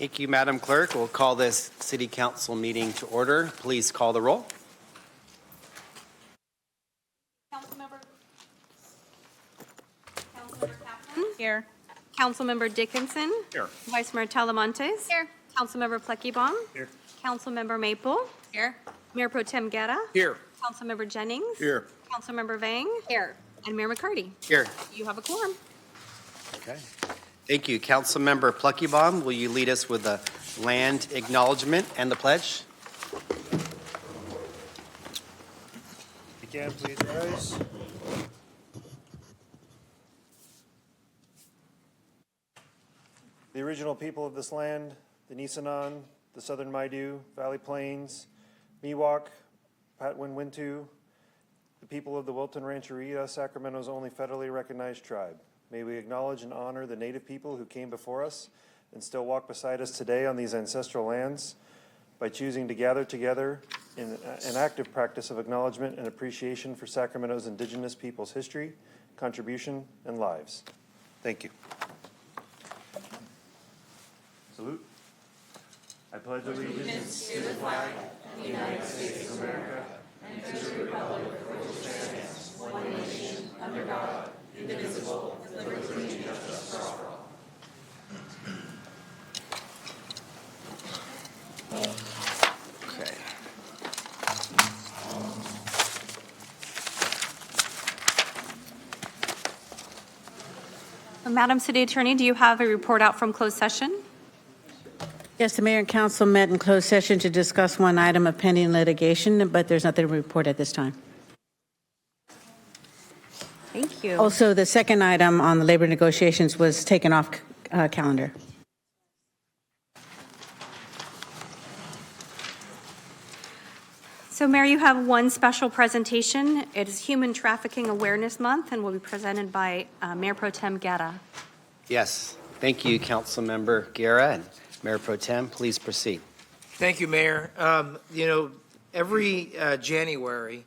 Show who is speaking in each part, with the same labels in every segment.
Speaker 1: Thank you, Madam Clerk. We'll call this City Council meeting to order. Please call the roll.
Speaker 2: Councilmember Kaplan. Here. Councilmember Dickinson.
Speaker 1: Here.
Speaker 2: Vice Mayor Talamontes. Here. Councilmember Pleckybom.
Speaker 1: Here.
Speaker 2: Councilmember Maple. Here. Mayor Pro Tem Guerra.
Speaker 1: Here.
Speaker 2: Councilmember Jennings.
Speaker 1: Here.
Speaker 2: Councilmember Vang. Here. And Mayor McCarty.
Speaker 1: Here.
Speaker 2: You have a quorum.
Speaker 1: Okay. Thank you. Councilmember Pluckybomb, will you lead us with the land acknowledgement and the pledge?
Speaker 3: If you can, please rise. The original people of this land, the Nisenan, the Southern Maidu, Valley Plains, Miwok, Patwin-Wintu, the people of the Wilton Rancheria, Sacramento's only federally recognized tribe. May we acknowledge and honor the Native people who came before us and still walk beside us today on these ancestral lands by choosing to gather together in an active practice of acknowledgement and appreciation for Sacramento's indigenous people's history, contribution, and lives. Thank you. Salute. I pledge allegiance to the flag of the United States of America and to the republic for which it stands, one nation, under God, indivisible, with liberty and justice for all.
Speaker 1: Okay.
Speaker 2: Madam City Attorney, do you have a report out from closed session?
Speaker 4: Yes, the mayor and council met in closed session to discuss one item of pending litigation, but there's nothing to report at this time.
Speaker 2: Thank you.
Speaker 4: Also, the second item on the labor negotiations was taken off calendar.
Speaker 2: So, Mayor, you have one special presentation. It is Human Trafficking Awareness Month and will be presented by Mayor Pro Tem Guerra.
Speaker 1: Yes. Thank you, Councilmember Guerra, and Mayor Pro Tem, please proceed.
Speaker 5: Thank you, Mayor. Every January,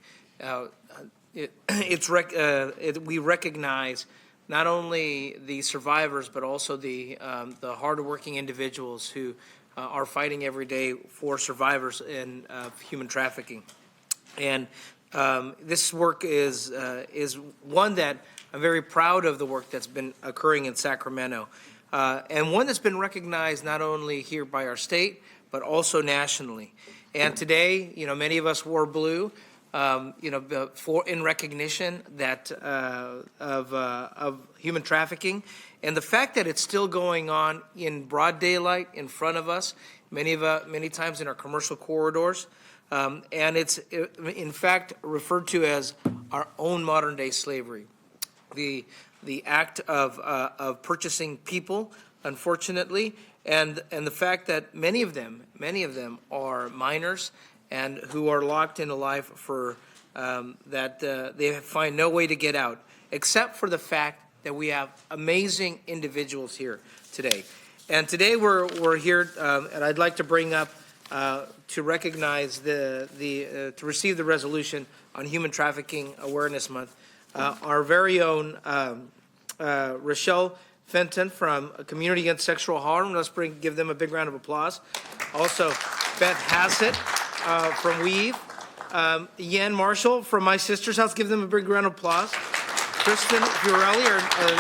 Speaker 5: we recognize not only the survivors, but also the hardworking individuals who are fighting every day for survivors in human trafficking. And this work is one that I'm very proud of, the work that's been occurring in Sacramento, and one that's been recognized not only here by our state, but also nationally. And today, many of us wore blue, in recognition that of human trafficking, and the fact that it's still going on in broad daylight in front of us, many times in our commercial corridors, and it's in fact referred to as our own modern day slavery, the act of purchasing people, unfortunately, and the fact that many of them are minors and who are locked into life for they find no way to get out, except for the fact that we have amazing individuals here today. And today we're here, and I'd like to bring up to recognize to receive the resolution on Human Trafficking Awareness Month, our very own Rochelle Fenton from Community Against Sexual Harm. Let's give them a big round of applause. Also, Beth Hassett from Weave. Yan Marshall from My Sister's House. Give them a big round of applause. Kristen Fiorelli,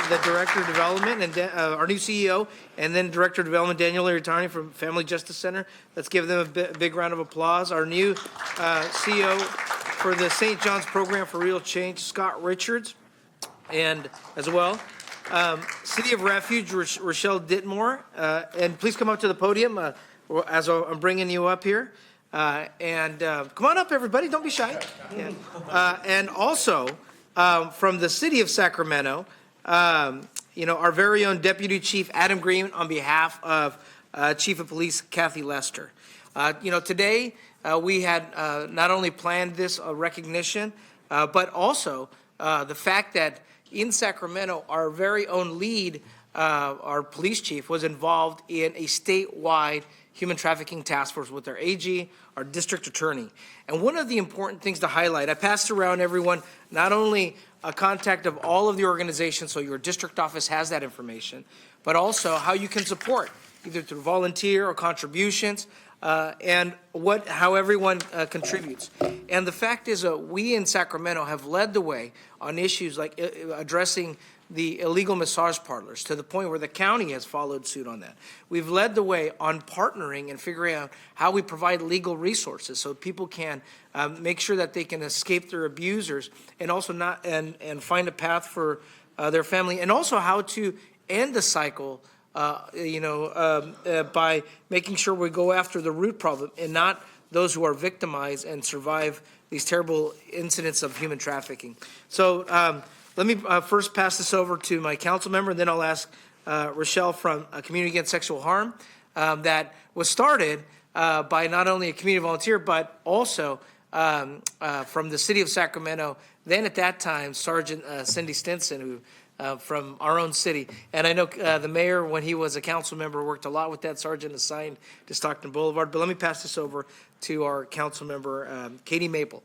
Speaker 5: the Director of Development, and our new CEO, and then Director of Development, Daniel Iritani from Family Justice Center. Let's give them a big round of applause. Our new CEO for the St. John's Program for Real Change, Scott Richards, and as well, City of Refuge, Rochelle Ditmore, and please come up to the podium as I'm bringing you up here. And come on up, everybody. Don't be shy. Yeah. And also, from the city of Sacramento, our very own Deputy Chief Adam Green on behalf of Chief of Police Kathy Lester. Today we had not only planned this recognition, but also the fact that in Sacramento, our very own lead, our police chief, was involved in a statewide human trafficking task force with our AG, our district attorney. And one of the important things to highlight, I passed around everyone not only a contact of all of the organizations, so your district office has that information, but also how you can support. either through volunteer or contributions, and how everyone contributes. And the fact is, we in Sacramento have led the way on issues like addressing the illegal massage parlors, to the point where the county has followed suit on that. We've led the way on partnering and figuring out how we provide legal resources so people can make sure that they can escape their abusers, and also not and find a path for their family, and also how to end the cycle, by making sure we go after the root problem and not those who are victimized and survive these terrible incidents of human trafficking. So let me first pass this over to my council member, and then I'll ask Rochelle from Community Against Sexual Harm, that was started by not only a community volunteer, but also from the city of Sacramento. Then at that time, Sergeant Cindy Stinson, who from our own city. And I know the mayor, when he was a council member, worked a lot with that sergeant assigned to Stockton Boulevard. But let me pass this over to our council member, Katie Maple.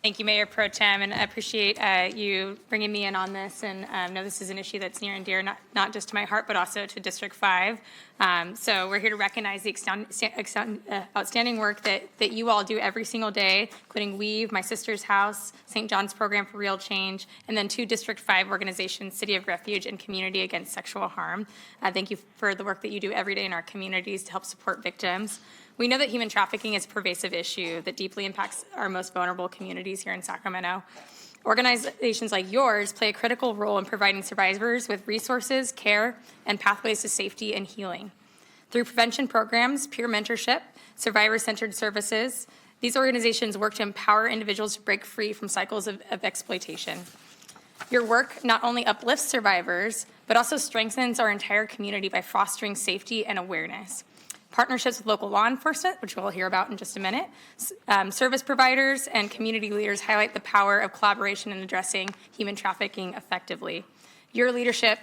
Speaker 6: Thank you, Mayor Pro Tem, and I appreciate you bringing me in on this, and know this is an issue that's near and dear, not just to my heart, but also to District 5. So we're here to recognize the outstanding work that you all do every single day, including Weave, My Sister's House, St. John's Program for Real Change, and then 2 District 5 organizations, City of Refuge and Community Against Sexual Harm. Thank you for the work that you do every day in our communities to help support victims. We know that human trafficking is a pervasive issue that deeply impacts our most vulnerable communities here in Sacramento. Organizations like yours play a critical role in providing survivors with resources, care, and pathways to safety and healing. Through prevention programs, peer mentorship, survivor-centered services, these organizations work to empower individuals to break free from cycles of exploitation. Your work not only uplifts survivors, but also strengthens our entire community by fostering safety and awareness. Partnerships with local law enforcement, which we'll hear about in just a minute, service providers, and community leaders highlight the power of collaboration in addressing human trafficking effectively. Your leadership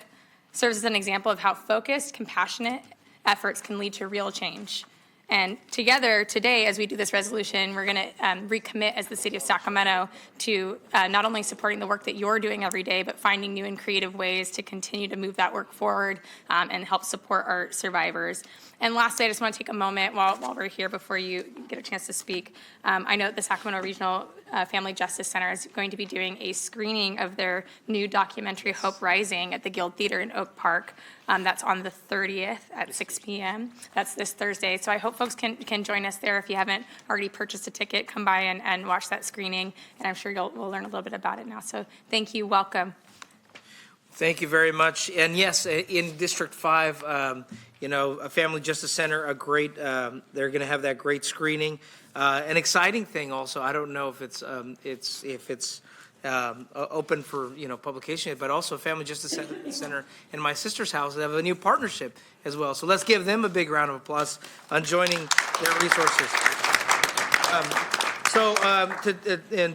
Speaker 6: serves as an example of how focused, compassionate efforts can lead to real change. And together today, as we do this resolution, we're going to recommit as the city of Sacramento to not only supporting the work that you're doing every day, but finding new and creative ways to continue to move that work forward and help support our survivors. And lastly, I just want to take a moment while we're here before you get a chance to speak. I know that the Sacramento Regional Family Justice Center is going to be doing a screening of their new documentary, Hope Rising, at the Guild Theater in Oak Park. That's on the 30th at 6 p.m. That's this Thursday. So I hope folks can join us there. If you haven't already purchased a ticket, come by and watch that screening. And I'm sure we'll learn a little bit about it now. So thank you. Welcome.
Speaker 5: Thank you very much. And yes, in District 5, a Family Justice Center, a great, they're going to have that great screening. An exciting thing also, I don't know if it's open for, publication, but also Family Justice Center and My Sister's House have a new partnership as well. So let's give them a big round of applause on joining their resources.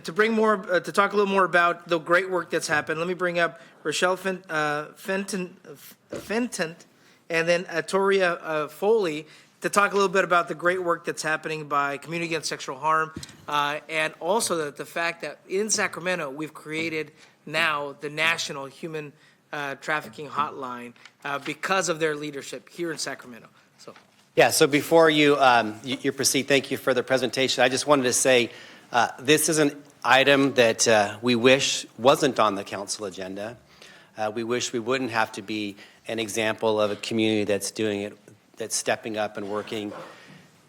Speaker 5: To bring more, to talk a little more about the great work that's happened, let me bring up Rochelle Fenton, and then Toria Foley to talk a little bit about the great work that's happening by Community Against Sexual Harm, and also the fact that in Sacramento we've created now the National Human Trafficking Hotline because of their leadership here in Sacramento.
Speaker 1: Yeah, so before you proceed, thank you for the presentation. I just wanted to say this is an item that we wish wasn't on the council agenda. We wish we wouldn't have to be an example of a community that's doing it, that's stepping up and working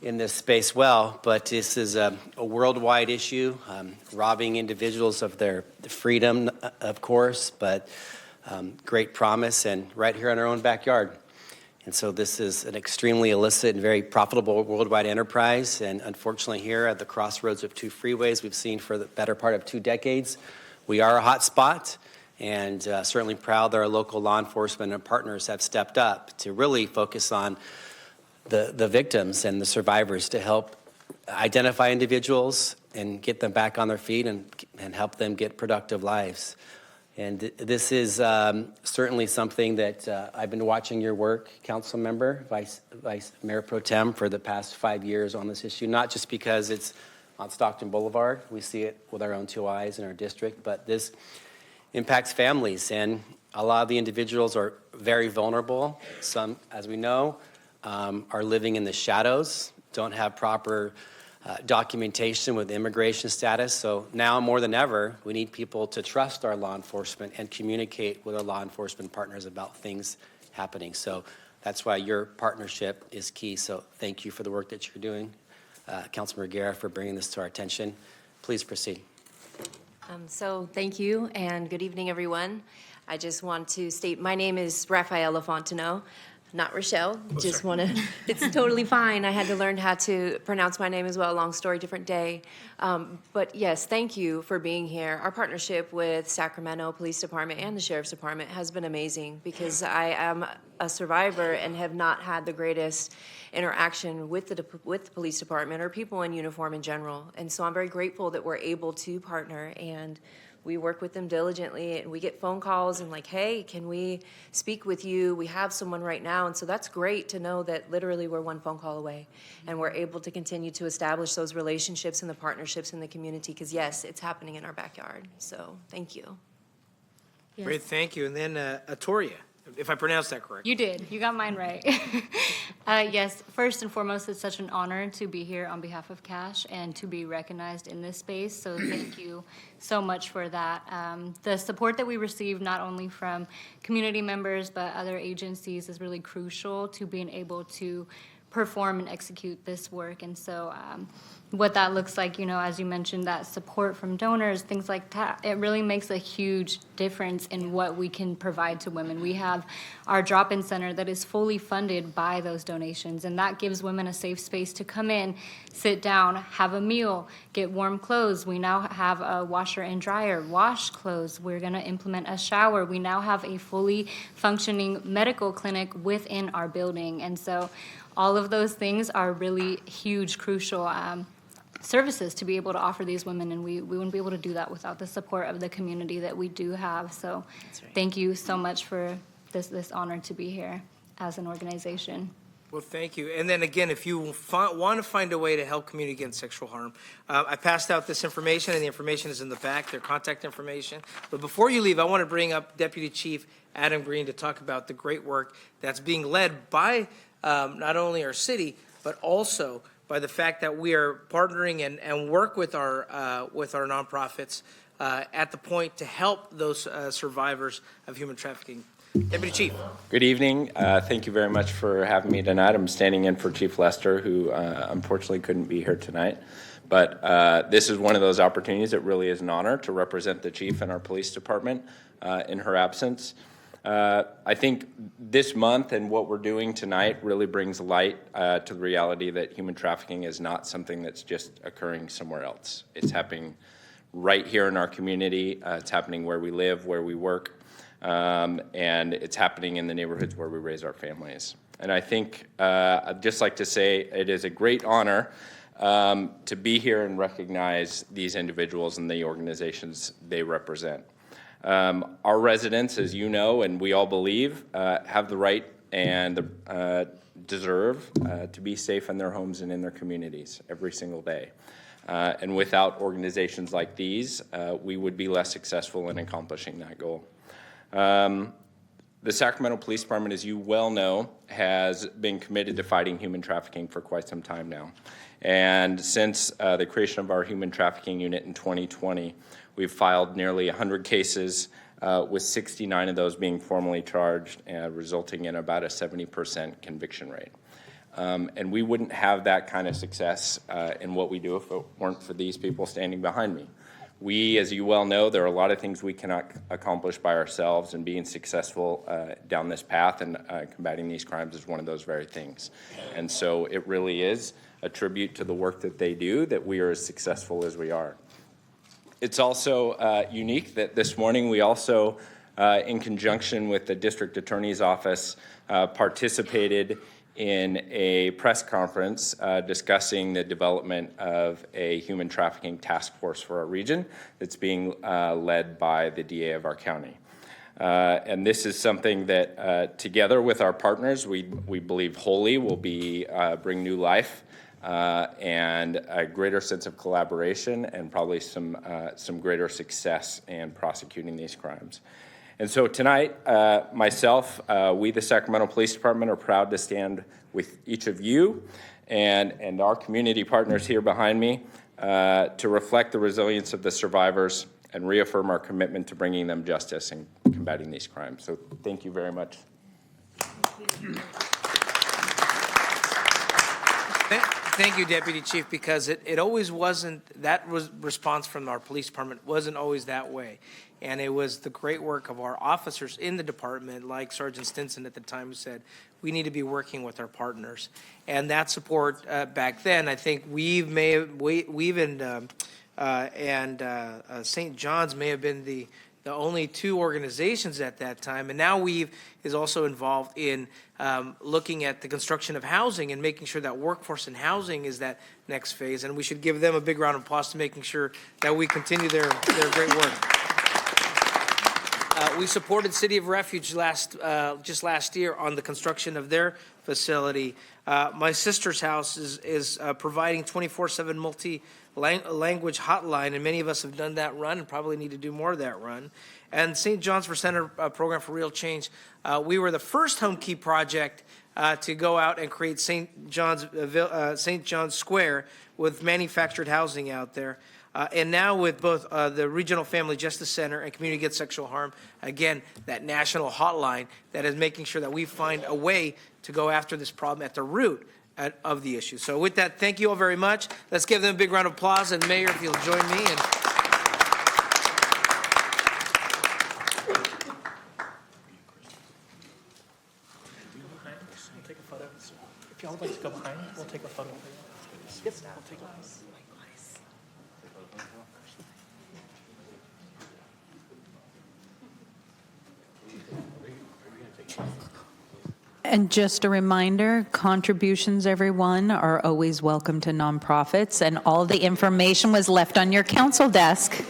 Speaker 1: in this space well, but this is a worldwide issue, robbing individuals of their freedom, of course, but great promise, and right here in our own backyard. And so this is an extremely illicit and very profitable worldwide enterprise. And unfortunately here at the crossroads of 2 freeways, we've seen for the better part of 2 decades, we are a hot spot, and certainly proud that our local law enforcement and partners have stepped up to really focus on the victims and the survivors to help identify individuals and get them back on their feet and help them get productive lives. And this is certainly something that I've been watching your work, Council Member, Vice Mayor Pro Tem, for the past 5 years on this issue, not just because it's on Stockton Boulevard. We see it with our own 2 eyes in our district, but this impacts families, and a lot of the individuals are very vulnerable. Some, as we know, are living in the shadows, don't have proper documentation with immigration status. So now more than ever, we need people to trust our law enforcement and communicate with our law enforcement partners about things happening. So that's why your partnership is key. So thank you for the work that you're doing, Councilman Guerra, for bringing this to our attention. Please proceed.
Speaker 7: So thank you, and good evening, everyone. I just want to state, my name is Rafaela Fontenot, not Rochelle. Just want to, it's totally fine. I had to learn how to pronounce my name as well. Long story, different day. But yes, thank you for being here. Our partnership with Sacramento Police Department and the Sheriff's Department has been amazing because I am a survivor and have not had the greatest interaction with the police department or people in uniform in general. And so I'm very grateful that we're able to partner, and we work with them diligently, and we get phone calls and like, hey, can we speak with you? We have someone right now. And so that's great to know that literally we're one phone call away, and we're able to continue to establish those relationships and the partnerships in the community, because yes, it's happening in our backyard. So thank you.
Speaker 5: Great, thank you. And then Atoria, if I pronounced that correct.
Speaker 6: You did. You got mine right. Yes, first and foremost, it's such an honor to be here on behalf of Cash and to be recognized in this space. So thank you so much for that. The support that we receive, not only from community members, but other agencies, is really crucial to being able to perform and execute this work. And so what that looks like, as you mentioned, that support from donors, things like that, it really makes a huge difference in what we can provide to women. We have our drop-in center that is fully funded by those donations, and that gives women a safe space to come in, sit down, have a meal, get warm clothes. We now have a washer and dryer, wash clothes. We're going to implement a shower. We now have a fully functioning medical clinic within our building. And so all of those things are really huge, crucial services to be able to offer these women, and we wouldn't be able to do that without the support of the community that we do have. So thank you so much for this honor to be here as an organization.
Speaker 5: Well, thank you. And then again, if you want to find a way to help community against sexual harm, I passed out this information, and the information is in the back, their contact information. But before you leave, I want to bring up Deputy Chief Adam Green to talk about the great work that's being led by not only our city, but also by the fact that we are partnering and work with our nonprofits at the point to help those survivors of human trafficking. Deputy Chief.
Speaker 8: Good evening. Thank you very much for having me tonight. I'm standing in for Chief Lester, who unfortunately couldn't be here tonight. But this is one of those opportunities that really is an honor to represent the chief in our police department in her absence. I think this month and what we're doing tonight really brings light to the reality that human trafficking is not something that's just occurring somewhere else. It's happening right here in our community. It's happening where we live, where we work, and it's happening in the neighborhoods where we raise our families. And I think I'd just like to say it is a great honor to be here and recognize these individuals and the organizations they represent. Our residents, as you know, and we all believe, have the right and deserve to be safe in their homes and in their communities every single day. And without organizations like these, we would be less successful in accomplishing that goal. The Sacramento Police Department, as you well know, has been committed to fighting human trafficking for quite some time now. And since the creation of our human trafficking unit in 2020, we've filed nearly 100 cases, with 69 of those being formally charged, resulting in about a 70% conviction rate. And we wouldn't have that kind of success in what we do if it weren't for these people standing behind me. We, as you well know, there are a lot of things we cannot accomplish by ourselves, and being successful down this path and combating these crimes is one of those very things. And so it really is a tribute to the work that they do that we are as successful as we are. It's also unique that this morning we also, in conjunction with the District Attorney's Office, participated in a press conference discussing the development of a human trafficking task force for our region that's being led by the DA of our county. And this is something that together with our partners, we believe wholly will bring new life and a greater sense of collaboration and probably some greater success in prosecuting these crimes. And so tonight, myself, we, the Sacramento Police Department, are proud to stand with each of you and our community partners here behind me to reflect the resilience of the survivors and reaffirm our commitment to bringing them justice and combating these crimes. So thank you very much.
Speaker 5: Thank you, Deputy Chief, because it always wasn't, that response from our police department wasn't always that way. And it was the great work of our officers in the department, like Sergeant Stinson at the time, who said, we need to be working with our partners. And that support back then, I think Weave and St. John's may have been the only two organizations at that time. And now Weave is also involved in looking at the construction of housing and making sure that workforce and housing is that next phase. And we should give them a big round of applause to making sure that we continue their great work. We supported City of Refuge just last year on the construction of their facility. My sister's house is providing 24/7 multi-language hotline, and many of us have done that run and probably need to do more of that run. And St. John's for Center Program for Real Change, we were the first Home Key project to go out and create St. John's Square with manufactured housing out there. And now with both the Regional Family Justice Center and Community Against Sexual Harm, again, that national hotline that is making sure that we find a way to go after this problem at the root of the issue. So with that, thank you all very much. Let's give them a big round of applause. And Mayor, if you'll join me. Take a photo. If y'all would like to go behind, we'll take a photo. Yes, we'll take a photo.
Speaker 9: And just a reminder, contributions, everyone, are always welcome to nonprofits, and all the information was left on your council desk.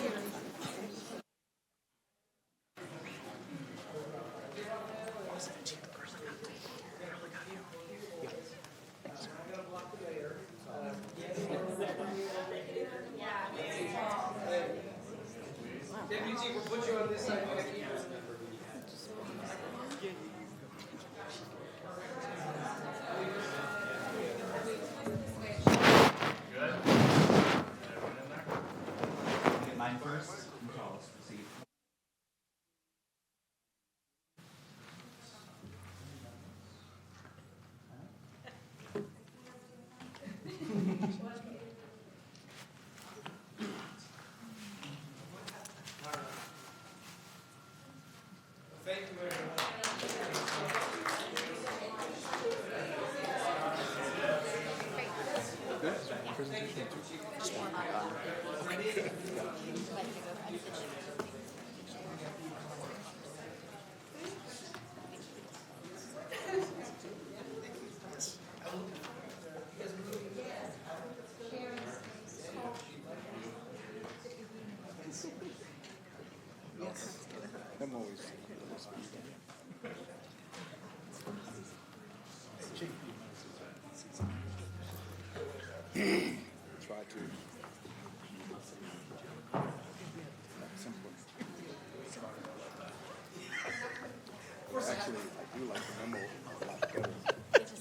Speaker 10: Actually, I do like the memo a lot better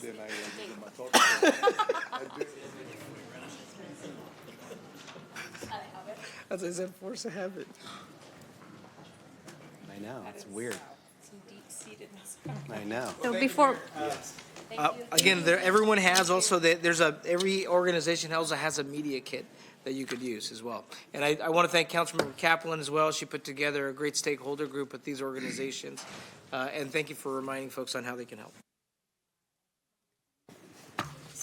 Speaker 10: than I am my talk.
Speaker 5: As I said, force a habit.
Speaker 1: I know, it's weird. I know.
Speaker 2: So before,
Speaker 5: Again, everyone has also, every organization also has a media kit that you could use as well. And I want to thank Councilmember Kaplan as well. She put together a great stakeholder group with these organizations. And thank you for reminding folks on how they can help.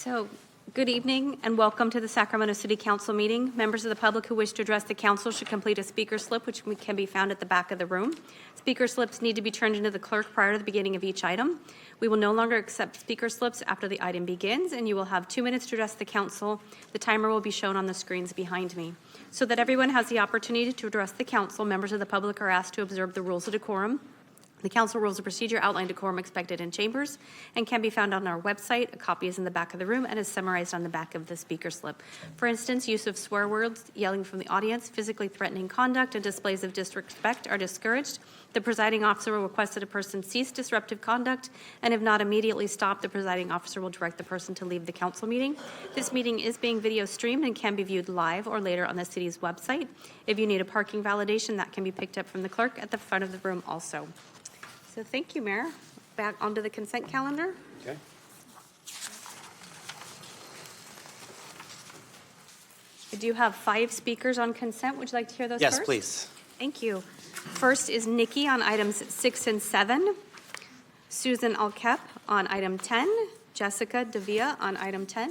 Speaker 2: so good evening and welcome to the Sacramento City Council meeting. Members of the public who wish to address the council should complete a speaker slip, which can be found at the back of the room. Speaker slips need to be turned into the clerk prior to the beginning of each item. We will no longer accept speaker slips after the item begins, and you will have 2 minutes to address the council. The timer will be shown on the screens behind me. So that everyone has the opportunity to address the council, members of the public are asked to observe the rules of decorum. The council rules of procedure outline decorum expected in chambers and can be found on our website. A copy is in the back of the room and is summarized on the back of the speaker slip. For instance, use of swear words, yelling from the audience, physically threatening conduct, and displays of disrespect are discouraged. The presiding officer will request that a person cease disruptive conduct, and if not immediately stopped, the presiding officer will direct the person to leave the council meeting. This meeting is being video streamed and can be viewed live or later on the city's website. If you need a parking validation, that can be picked up from the clerk at the front of the room also. So thank you, Mayor. Back onto the consent calendar.
Speaker 1: Okay.
Speaker 2: I do have 5 speakers on consent. Would you like to hear those
Speaker 1: Yes,
Speaker 2: first?
Speaker 1: please.
Speaker 2: Thank you. First is Nikki on items 6 and 7, Susan Alkep on item 10, Jessica Davia on item 10.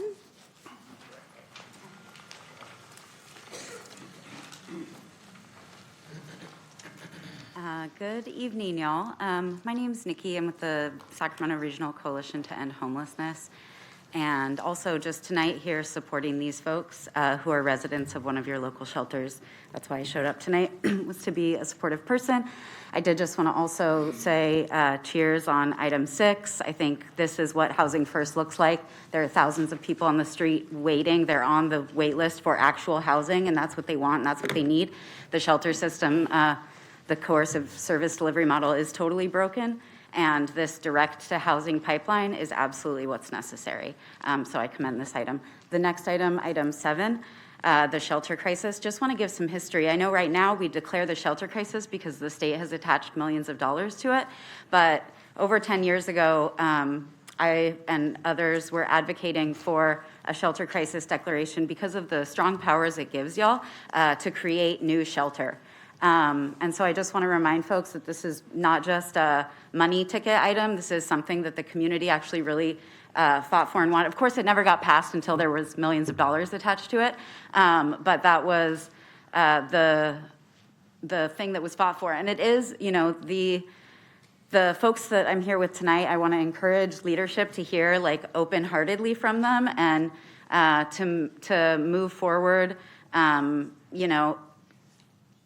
Speaker 11: Good evening, y'all. My name's Nikki. I'm with the Sacramento Regional Coalition to End Homelessness. And also just tonight here supporting these folks who are residents of one of your local shelters. That's why I showed up tonight, was to be a supportive person. I did just want to also say cheers on item 6. I think this is what Housing First looks like. There are thousands of people on the street waiting. They're on the wait list for actual housing, and that's what they want, and that's what they need. The shelter system, the coercive service delivery model is totally broken, and this direct-to-housing pipeline is absolutely what's necessary. So I commend this item. The next item, item 7, the shelter crisis. Just want to give some history. I know right now we declare the shelter crisis because the state has attached millions of dollars to it, but over 10 years ago, I and others were advocating for a shelter crisis declaration because of the strong powers it gives y'all to create new shelter. And so I just want to remind folks that this is not just a money ticket item. This is something that the community actually really fought for and wanted. Of course, it never got passed until there was millions of dollars attached to it. But that was the thing that was fought for. And it is, you know, the folks that I'm here with tonight, I want to encourage leadership to hear like open-heartedly from them and to move forward, you know,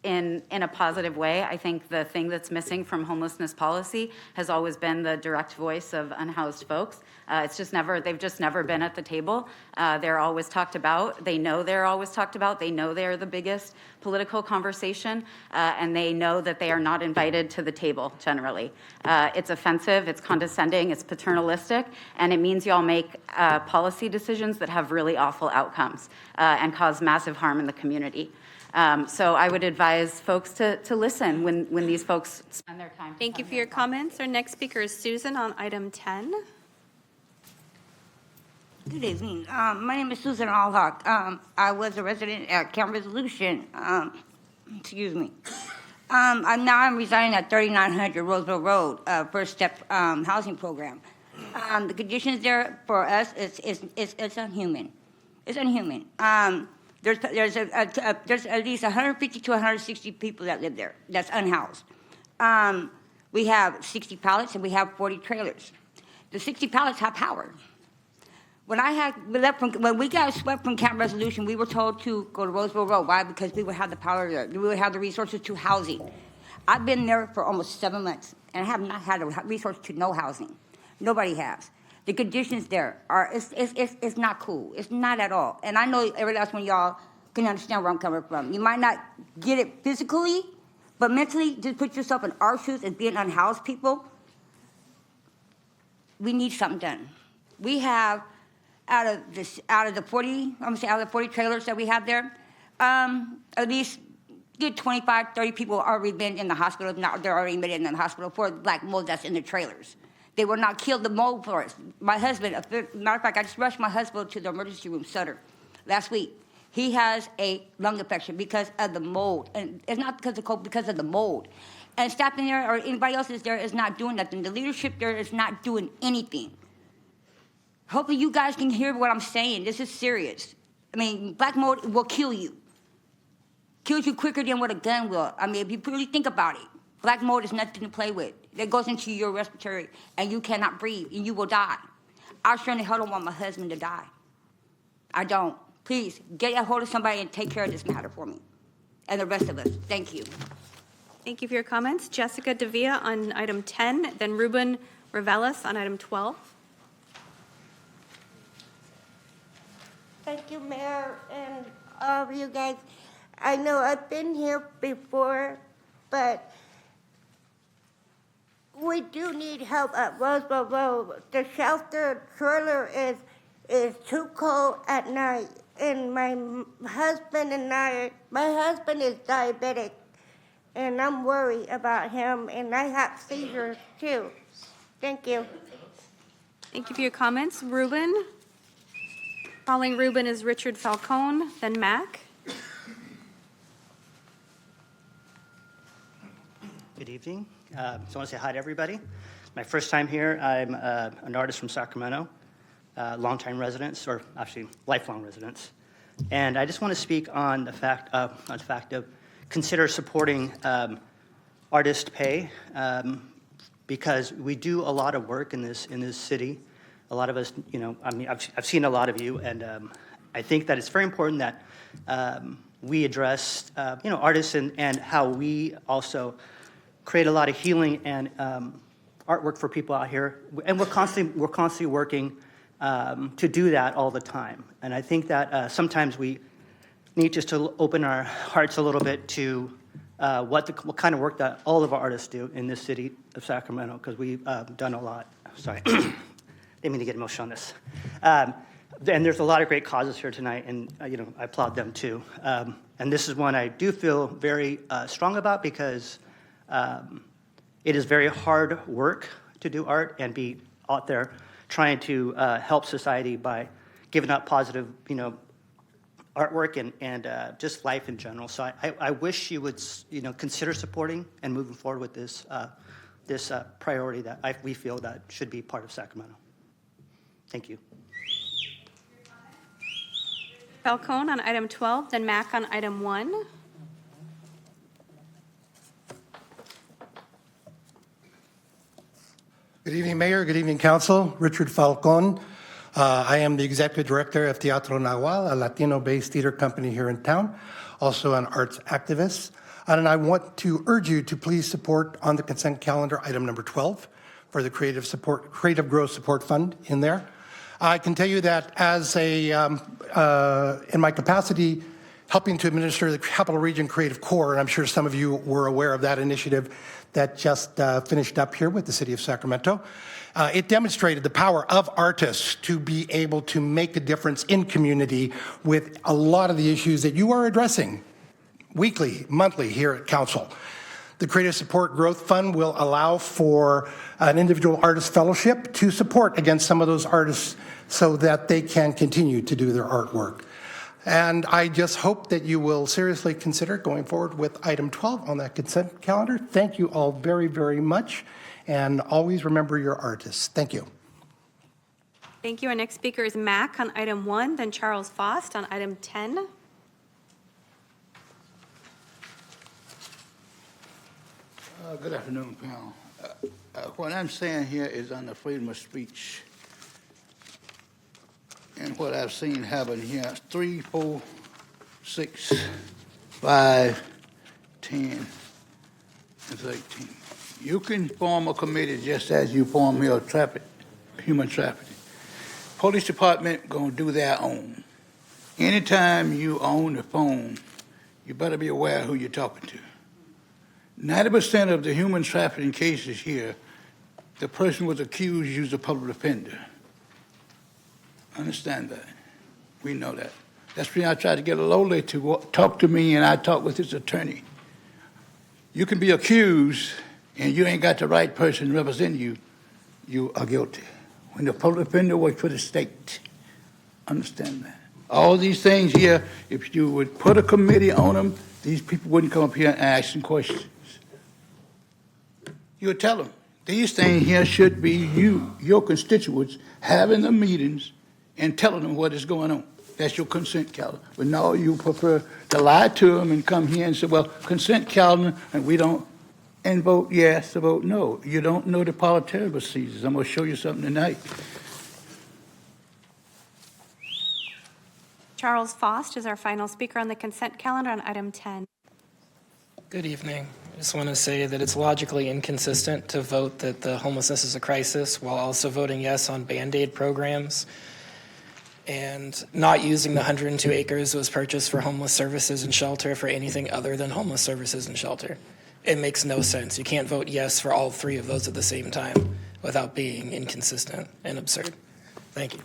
Speaker 11: in a positive way. I think the thing that's missing from homelessness policy has always been the direct voice of unhoused folks. They've just never been at the table. They're always talked about. They know they're always talked about. They know they're the biggest political conversation, and they know that they are not invited to the table generally. It's offensive, it's condescending, it's paternalistic, and it means y'all make policy decisions that have really awful outcomes and cause massive harm in the community. So I would advise folks to listen when these folks spend their time.
Speaker 2: Thank you for your comments. Our next speaker is Susan on item 10.
Speaker 12: Good evening. My name is Susan Allhawk. I was a resident at Camp Resolution. Excuse me. I'm residing at 3900 Roseville Road, First Step Housing Program. The conditions there for us it's unhuman. It's unhuman. There's at least 150 to 160 people that live there that's unhoused. We have 60 pallets and we have 40 trailers. The 60 pallets have power. When we got swept from Camp Resolution, we were told to go to Roseville Road. Why? Because we would have the power there. We would have the resources to housing. I've been there for almost 7 months, and I have not had a resource to no housing. Nobody has. The conditions there are, it's not cool. It's not at all. And I know every last one of y'all can understand where I'm coming from. You might not get it physically, but mentally, just put yourself in our shoes as being unhoused people. We need something done. We have, out of the 40 trailers that we have there, at least good 25, 30 people already been in the hospital. Now they're already been in the hospital for black mold that's in the trailers. They will not kill the mold for us. My husband, matter of fact, I just rushed my husband to the emergency room, Sutter, last week. He has a lung infection because of the mold. And it's not because of COVID, because of the mold. And staff in there or anybody else is there is not doing nothing. The leadership there is not doing anything. Hopefully you guys can hear what I'm saying. This is serious. I mean, black mold will kill you. Kills you quicker than what a gun will. I mean, if you really think about it, black mold is nothing to play with. It goes into your respiratory, and you cannot breathe, and you will die. I sure in the hell don't want my husband to die. I don't. Please, get a hold of somebody and take care of this matter for me and the rest of us. Thank you.
Speaker 2: Thank you for your comments. Jessica Davia on item 10, then Ruben Revelis on item 12.
Speaker 13: Thank you, Mayor, and all of you guys. I know I've been here before, but we do need help at Roseville Road. The shelter trailer is too cold at night, and my husband is diabetic, and I'm worried about him, and I have seizures too. Thank you.
Speaker 2: Thank you for your comments. Ruben. Following Ruben is Richard Falcone, then Mac.
Speaker 14: Good evening. So I want to say hi to everybody. My first time here. I'm an artist from Sacramento, longtime residents, or actually lifelong residents. And I just want to speak on the fact of consider supporting artist pay because we do a lot of work in this city. A lot of us, I've seen a lot of you, and I think that it's very important that we address, artists and how we also create a lot of healing and artwork for people out here, and we're constantly working to do that all the time. And I think that sometimes we need just to open our hearts a little bit to what kind of work that all of our artists do in this city of Sacramento, because we've done a lot. Sorry. Didn't mean to get emotional on this. And there's a lot of great causes here tonight, and I applaud them too. And this is one I do feel very strong about because it is very hard work to do art and be out there trying to help society by giving out positive, artwork and just life in general. So I wish you would, consider supporting and moving forward with this priority that we feel that should be part of Sacramento. Thank you.
Speaker 2: Falcone on item 12, then Mac on item 1.
Speaker 15: Good evening, Mayor. Good evening, Council. Richard Falcon. I am the Executive Director of Teatro Nahual, a Latino-based theater company here in town, also an arts activist. And I want to urge you to please support on the consent calendar item number 12 for the Creative Growth Support Fund in there. I can tell you that as in my capacity helping to administer the Capital Region Creative Corps, and I'm sure some of you were aware of that initiative that just finished up here with the City of Sacramento. It demonstrated the power of artists to be able to make a difference in community with a lot of the issues that you are addressing weekly, monthly here at Council. The Creative Support Growth Fund will allow for an individual artist fellowship to support against some of those artists so that they can continue to do their artwork. And I just hope that you will seriously consider going forward with item 12 on that consent calendar. Thank you all very, very much. And always remember your artists. Thank you.
Speaker 2: Thank you. Our next speaker is Mac on item 1, then Charles Faust on item 10.
Speaker 10: Good afternoon, panel. What I'm saying here is on the freedom of speech. And what I've seen happen here, 3, 4, 6, 5, 10, and 13. You can form a committee just as you form here human trafficking. Police department gonna do their own. Anytime you own the phone, you better be aware of who you're talking to. 90% of the human trafficking cases here, the person was accused used a public defender. Understand that. We know that. That's why I tried to get a lowly to talk to me, and I talked with his attorney. You can be accused, and you ain't got the right person representing you, you are guilty. When the public defender works for the state, understand that. All these things here, if you would put a committee on them, these people wouldn't come up here and ask some questions. You would tell them, these things here should be you, your constituents, having the meetings and telling them what is going on. That's your consent calendar. But no, you prefer to lie to them and come here and say, well, consent calendar, and we don't, and vote yes or vote no. You don't know the parliamentary procedures. I'm going to show you something tonight.
Speaker 2: Charles Faust is our final speaker on the consent calendar on item 10.
Speaker 16: Good evening. Just want to say that it's logically inconsistent to vote that the homelessness is a crisis while also voting yes on Band-Aid programs. And not using the 102 acres was purchased for homeless services and shelter for anything other than homeless services and shelter. It makes no sense. You can't vote yes for all three of those at the same time without being inconsistent and absurd. Thank you.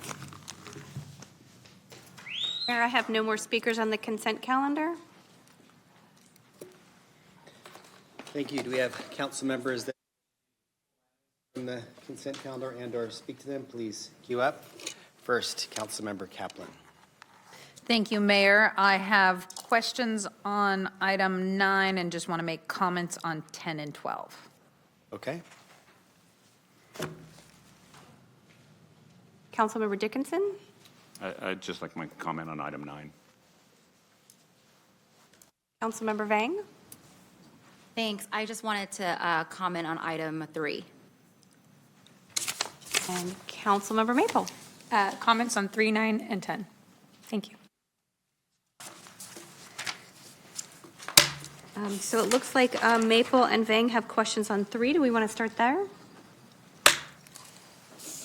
Speaker 2: Mayor, I have no more speakers on the consent calendar.
Speaker 1: Thank you. Do we have council members that on the consent calendar and/or speak to them? Please queue up. First, Councilmember Kaplan.
Speaker 9: Thank you, Mayor. I have questions on item 9 and just want to make comments on 10 and 12.
Speaker 1: Okay.
Speaker 2: Councilmember Dickinson.
Speaker 17: I'd just like my comment on item 9.
Speaker 2: Councilmember Vang.
Speaker 7: Thanks. I just wanted to comment on item 3.
Speaker 2: And Councilmember Maple.
Speaker 6: Comments on 3, 9, and 10. Thank you.
Speaker 2: So it looks like Maple and Vang have questions on 3. Do we want to start there?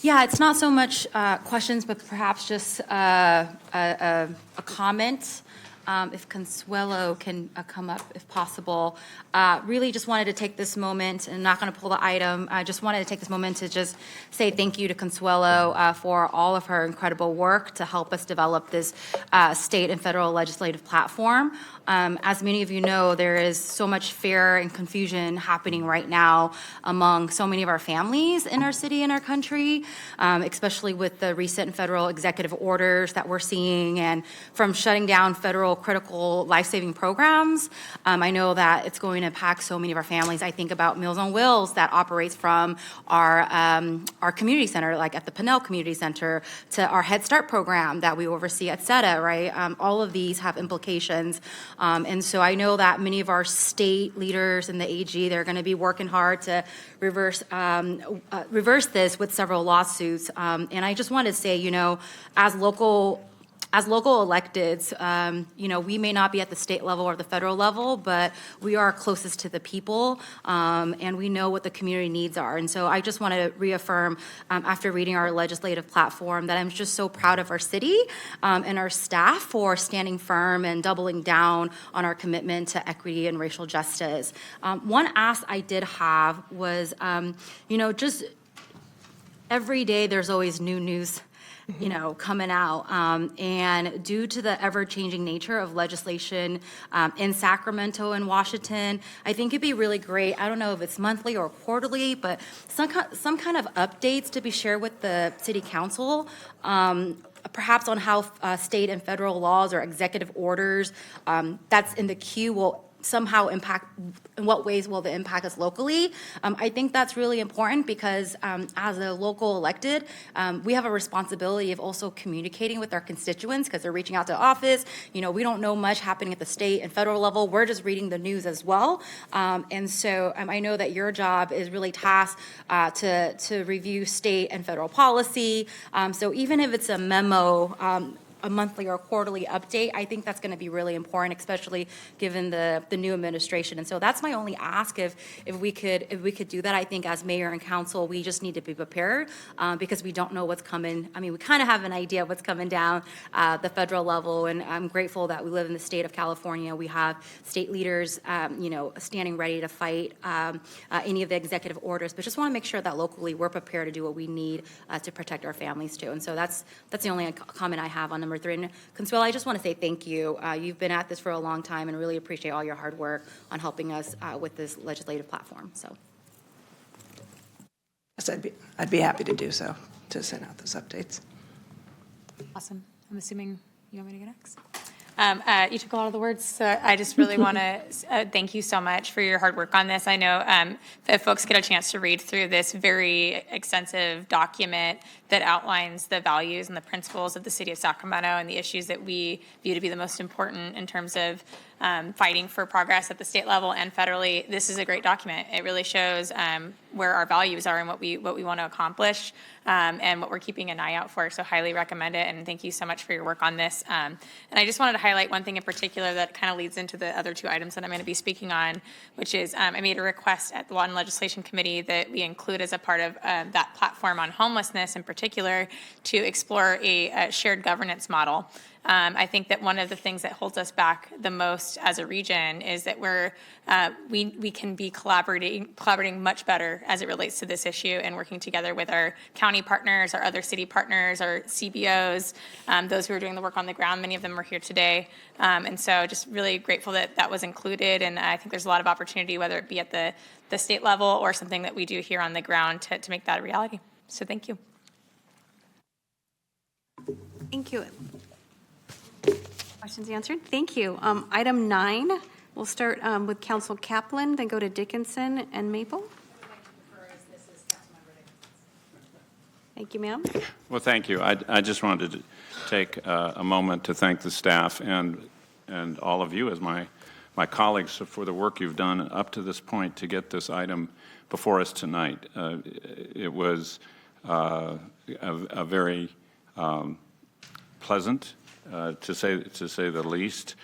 Speaker 7: Yeah, it's not so much questions, but perhaps just a comment. If Consuelo can come up, if possible. Really just wanted to take this moment, and not going to pull the item, I just wanted to take this moment to just say thank you to Consuelo for all of her incredible work to help us develop this state and federal legislative platform. As many of you know, there is so much fear and confusion happening right now among so many of our families in our city and our country, especially with the recent federal executive orders that we're seeing and from shutting down federal critical life-saving programs. I know that it's going to impact so many of our families. I think about Meals on Wheels that operates from our community center, like at the Pinnell Community Center, to our Head Start program that we oversee at SETA, right? All of these have implications. And so I know that many of our state leaders and the AG, they're going to be working hard to reverse this with several lawsuits. And I just want to say, you know, as local electeds, we may not be at the state level or the federal level, but we are closest to the people, and we know what the community needs are. And so I just want to reaffirm, after reading our legislative platform, that I'm just so proud of our city and our staff for standing firm and doubling down on our commitment to equity and racial justice. One ask I did have was, just every day there's always new news coming out. And due to the ever-changing nature of legislation in Sacramento and Washington, I think it'd be really great, I don't know if it's monthly or quarterly, but some kind of updates to be shared with the city council, perhaps on how state and federal laws or executive orders that's in the queue will somehow impact, in what ways will they impact us locally? I think that's really important because as a local elected, we have a responsibility of also communicating with our constituents because they're reaching out to office. We don't know much happening at the state and federal level. We're just reading the news as well. And so I know that your job is really tasked to review state and federal policy. So even if it's a memo, a monthly or quarterly update, I think that's going to be really important, especially given the new administration. And so that's my only ask. If we could do that, I think as mayor and council, we just need to be prepared because we don't know what's coming. I mean, we kind of have an idea of what's coming down the federal level, and I'm grateful that we live in the state of California. We have state leaders, standing ready to fight any of the executive orders, but just want to make sure that locally we're prepared to do what we need to protect our families too. And so that's the only comment I have on number 3. And Consuelo, I just want to say thank you. You've been at this for a long time and really appreciate all your hard work on helping us with this legislative platform. So,
Speaker 18: yes, I'd be happy to do so, to send out those updates.
Speaker 6: Awesome. I'm assuming you want me to go next? You took a lot of the words, so I just really want to thank you so much for your hard work on this. I know if folks get a chance to read through this very extensive document that outlines the values and the principles of the city of Sacramento and the issues that we view to be the most important in terms of fighting for progress at the state level and federally, this is a great document. It really shows where our values are and what we want to accomplish and what we're keeping an eye out for. So highly recommend it, and thank you so much for your work on this. And I just wanted to highlight one thing in particular that kind of leads into the other two items that I'm going to be speaking on, which is I made a request at the Law and Legislation Committee that we include as a part of that platform on homelessness in particular to explore a shared governance model. I think that one of the things that holds us back the most as a region is that we can be collaborating much better as it relates to this issue and working together with our county partners, our other city partners, our CBOs, those who are doing the work on the ground. Many of them are here today. And so just really grateful that that was included. And I think there's a lot of opportunity, whether it be at the state level or something that we do here on the ground to make that a reality. So thank you.
Speaker 2: Thank you. Questions answered? Thank you. Item 9, we'll start with Council Kaplan, then go to Dickinson and Maple. Thank you, ma'am.
Speaker 17: Well, thank you. I just wanted to take a moment to thank the staff and all of you as my colleagues for the work you've done up to this point to get this item before us tonight. It was a very pleasant, to say the least,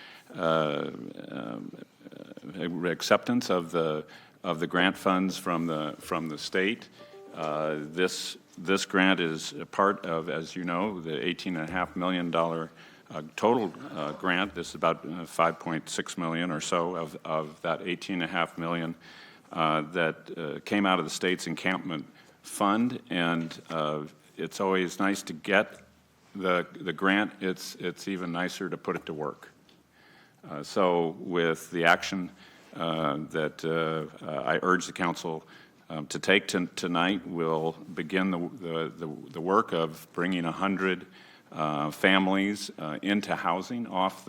Speaker 17: acceptance of the grant funds from the state. This grant is a part of, as you know, the $18.5 million total grant. This is about $5.6 million or so of that $18.5 million that came out of the state's encampment fund, and it's always nice to get the grant. It's even nicer to put it to work. So with the action that I urge the council to take tonight, we'll begin the work of bringing 100 families into housing off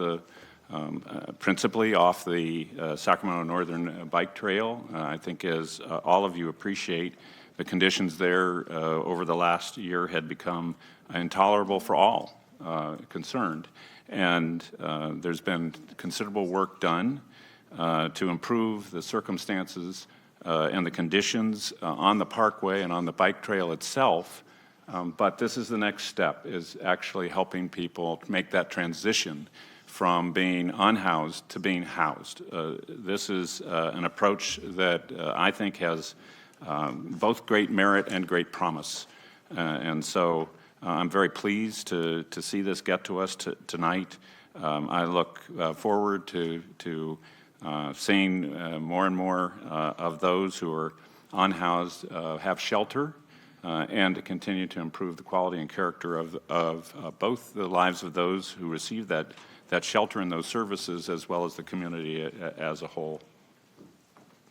Speaker 17: principally off the Sacramento Northern Bike Trail. I think as all of you appreciate, the conditions there over the last year had become intolerable for all concerned. And there's been considerable work done to improve the circumstances and the conditions on the parkway and on the bike trail itself. But this is the next step, is actually helping people make that transition from being unhoused to being housed. This is an approach that I think has both great merit and great promise. And so I'm very pleased to see this get to us tonight. I look forward to seeing more and more of those who are unhoused have shelter and to continue to improve the quality and character of both the lives of those who receive that shelter and those services, as well as the community as a whole.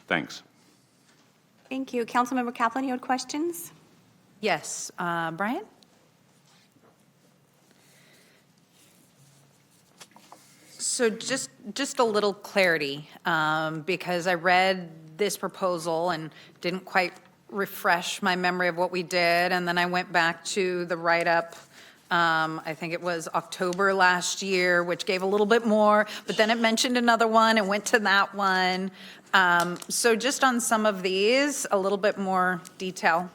Speaker 17: Thanks.
Speaker 2: Thank you. Councilmember Kaplan, you had questions?
Speaker 9: Yes. Brian? So just a little clarity, because I read this proposal and didn't quite refresh my memory of what we did, and then I went back to the write-up, I think it was October last year, which gave a little bit more, but then it mentioned another one and went to that one. So just on some of these, a little bit more detail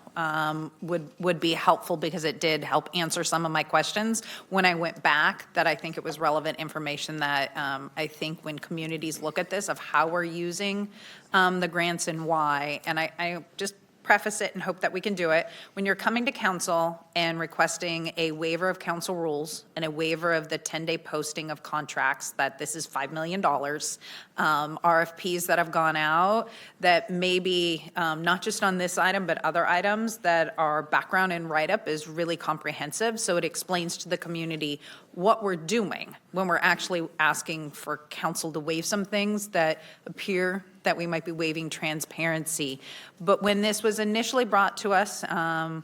Speaker 9: would be helpful, because it did help answer some of my questions when I went back, that I think it was relevant information that I think when communities look at this of how we're using the grants and why, and I just preface it and hope that we can do it. When you're coming to council and requesting a waiver of council rules and a waiver of the 10-day posting of contracts, that this is $5 million, RFPs that have gone out that maybe not just on this item, but other items, that our background and write-up is really comprehensive. So it explains to the community what we're doing when we're actually asking for council to waive some things that appear that we might be waiving transparency. But when this was initially brought to us, and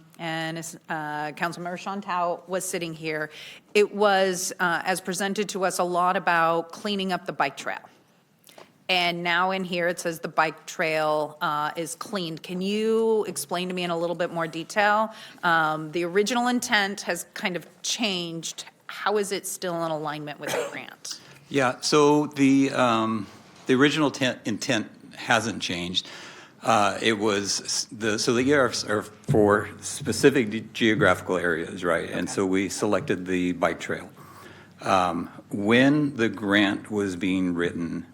Speaker 9: Councilmember Chantal was sitting here, it was, as presented to us, a lot about cleaning up the bike trail. And now in here, it says the bike trail is cleaned. Can you explain to me in a little bit more detail? The original intent has kind of changed. How is it still in alignment with the grant?
Speaker 19: Yeah, so the original intent hasn't changed. It was, so the ERFs are for specific geographical areas, right? And so we selected the bike trail. When the grant was being written,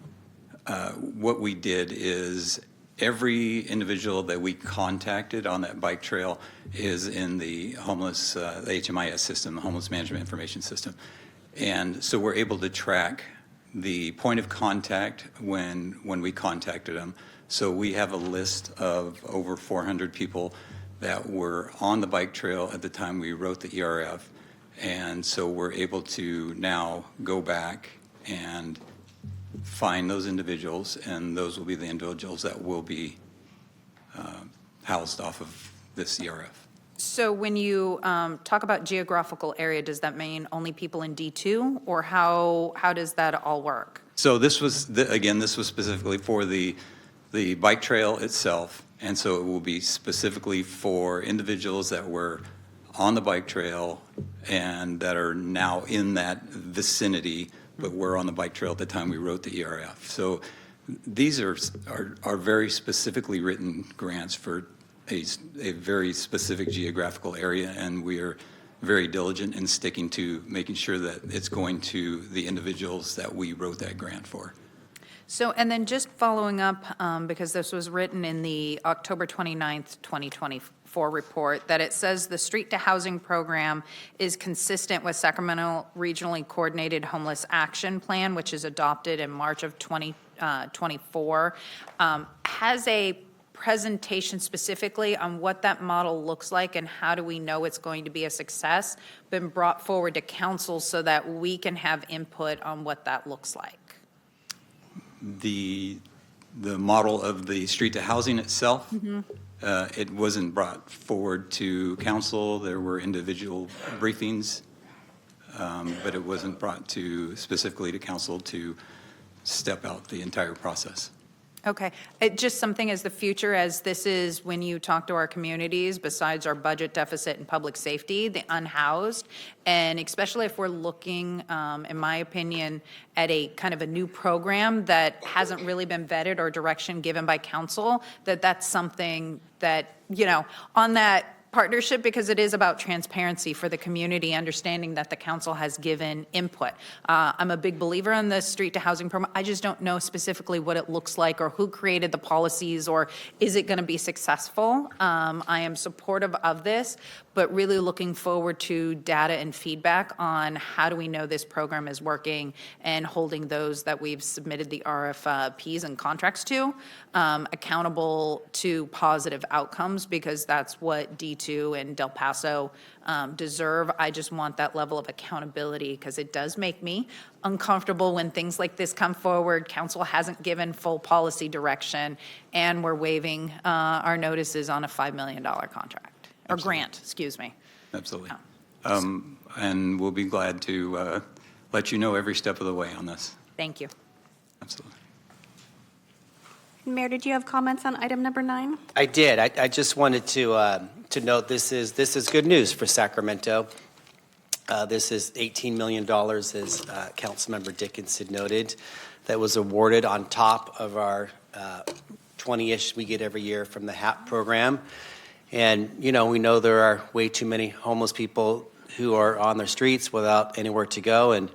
Speaker 19: what we did is every individual that we contacted on that bike trail is in the homeless, the HMIS system, the Homeless Management Information System. And so we're able to track the point of contact when we contacted them. So we have a list of over 400 people that were on the bike trail at the time we wrote the ERF. And so we're able to now go back and find those individuals, and those will be the individuals that will be housed off of this ERF.
Speaker 9: So when you talk about geographical area, does that mean only people in D2, or how does that all work?
Speaker 19: So this was, again, this was specifically for the bike trail itself, and so it will be specifically for individuals that were on the bike trail and that are now in that vicinity, but were on the bike trail at the time we wrote the ERF. So these are very specifically written grants for a very specific geographical area, and we are very diligent in sticking to making sure that it's going to the individuals that we wrote that grant for.
Speaker 9: So, and then just following up, because this was written in the October 29th, 2024 report, that it says the Street to Housing Program is consistent with Sacramento Regionally Coordinated Homeless Action Plan, which is adopted in March of 2024. Has a presentation specifically on what that model looks like and how do we know it's going to be a success been brought forward to council so that we can have input on what that looks like?
Speaker 19: The model of the street to housing itself, it wasn't brought forward to council. There were individual briefings, but it wasn't brought to specifically to council to step out the entire process.
Speaker 9: Okay, just something as the future, as this is when you talk to our communities, besides our budget deficit and public safety, the unhoused, and especially if we're looking, in my opinion, at a kind of a new program that hasn't really been vetted or direction given by council, that's something that, you know, on that partnership, because it is about transparency for the community, understanding that the council has given input. I'm a big believer in the street to housing program. I just don't know specifically what it looks like or who created the policies or is it going to be successful. I am supportive of this, but really looking forward to data and feedback on how do we know this program is working and holding those that we've submitted the RFPs and contracts to accountable to positive outcomes, because that's what D2 and Del Paso deserve. I just want that level of accountability because it does make me uncomfortable when things like this come forward. Council hasn't given full policy direction and we're waiving our notices on a $5 million contract or grant, excuse me.
Speaker 19: Absolutely. And we'll be glad to let you know every step of the way on this.
Speaker 9: Thank you.
Speaker 19: Absolutely.
Speaker 2: Mayor, did you have comments on item number 9?
Speaker 1: I did. I just wanted to note this is good news for Sacramento. This is $18 million, as Councilmember Dickinson noted, that was awarded on top of our 20-ish we get every year from the HAP program. And, you know, we know there are way too many homeless people who are on their streets without anywhere to go. And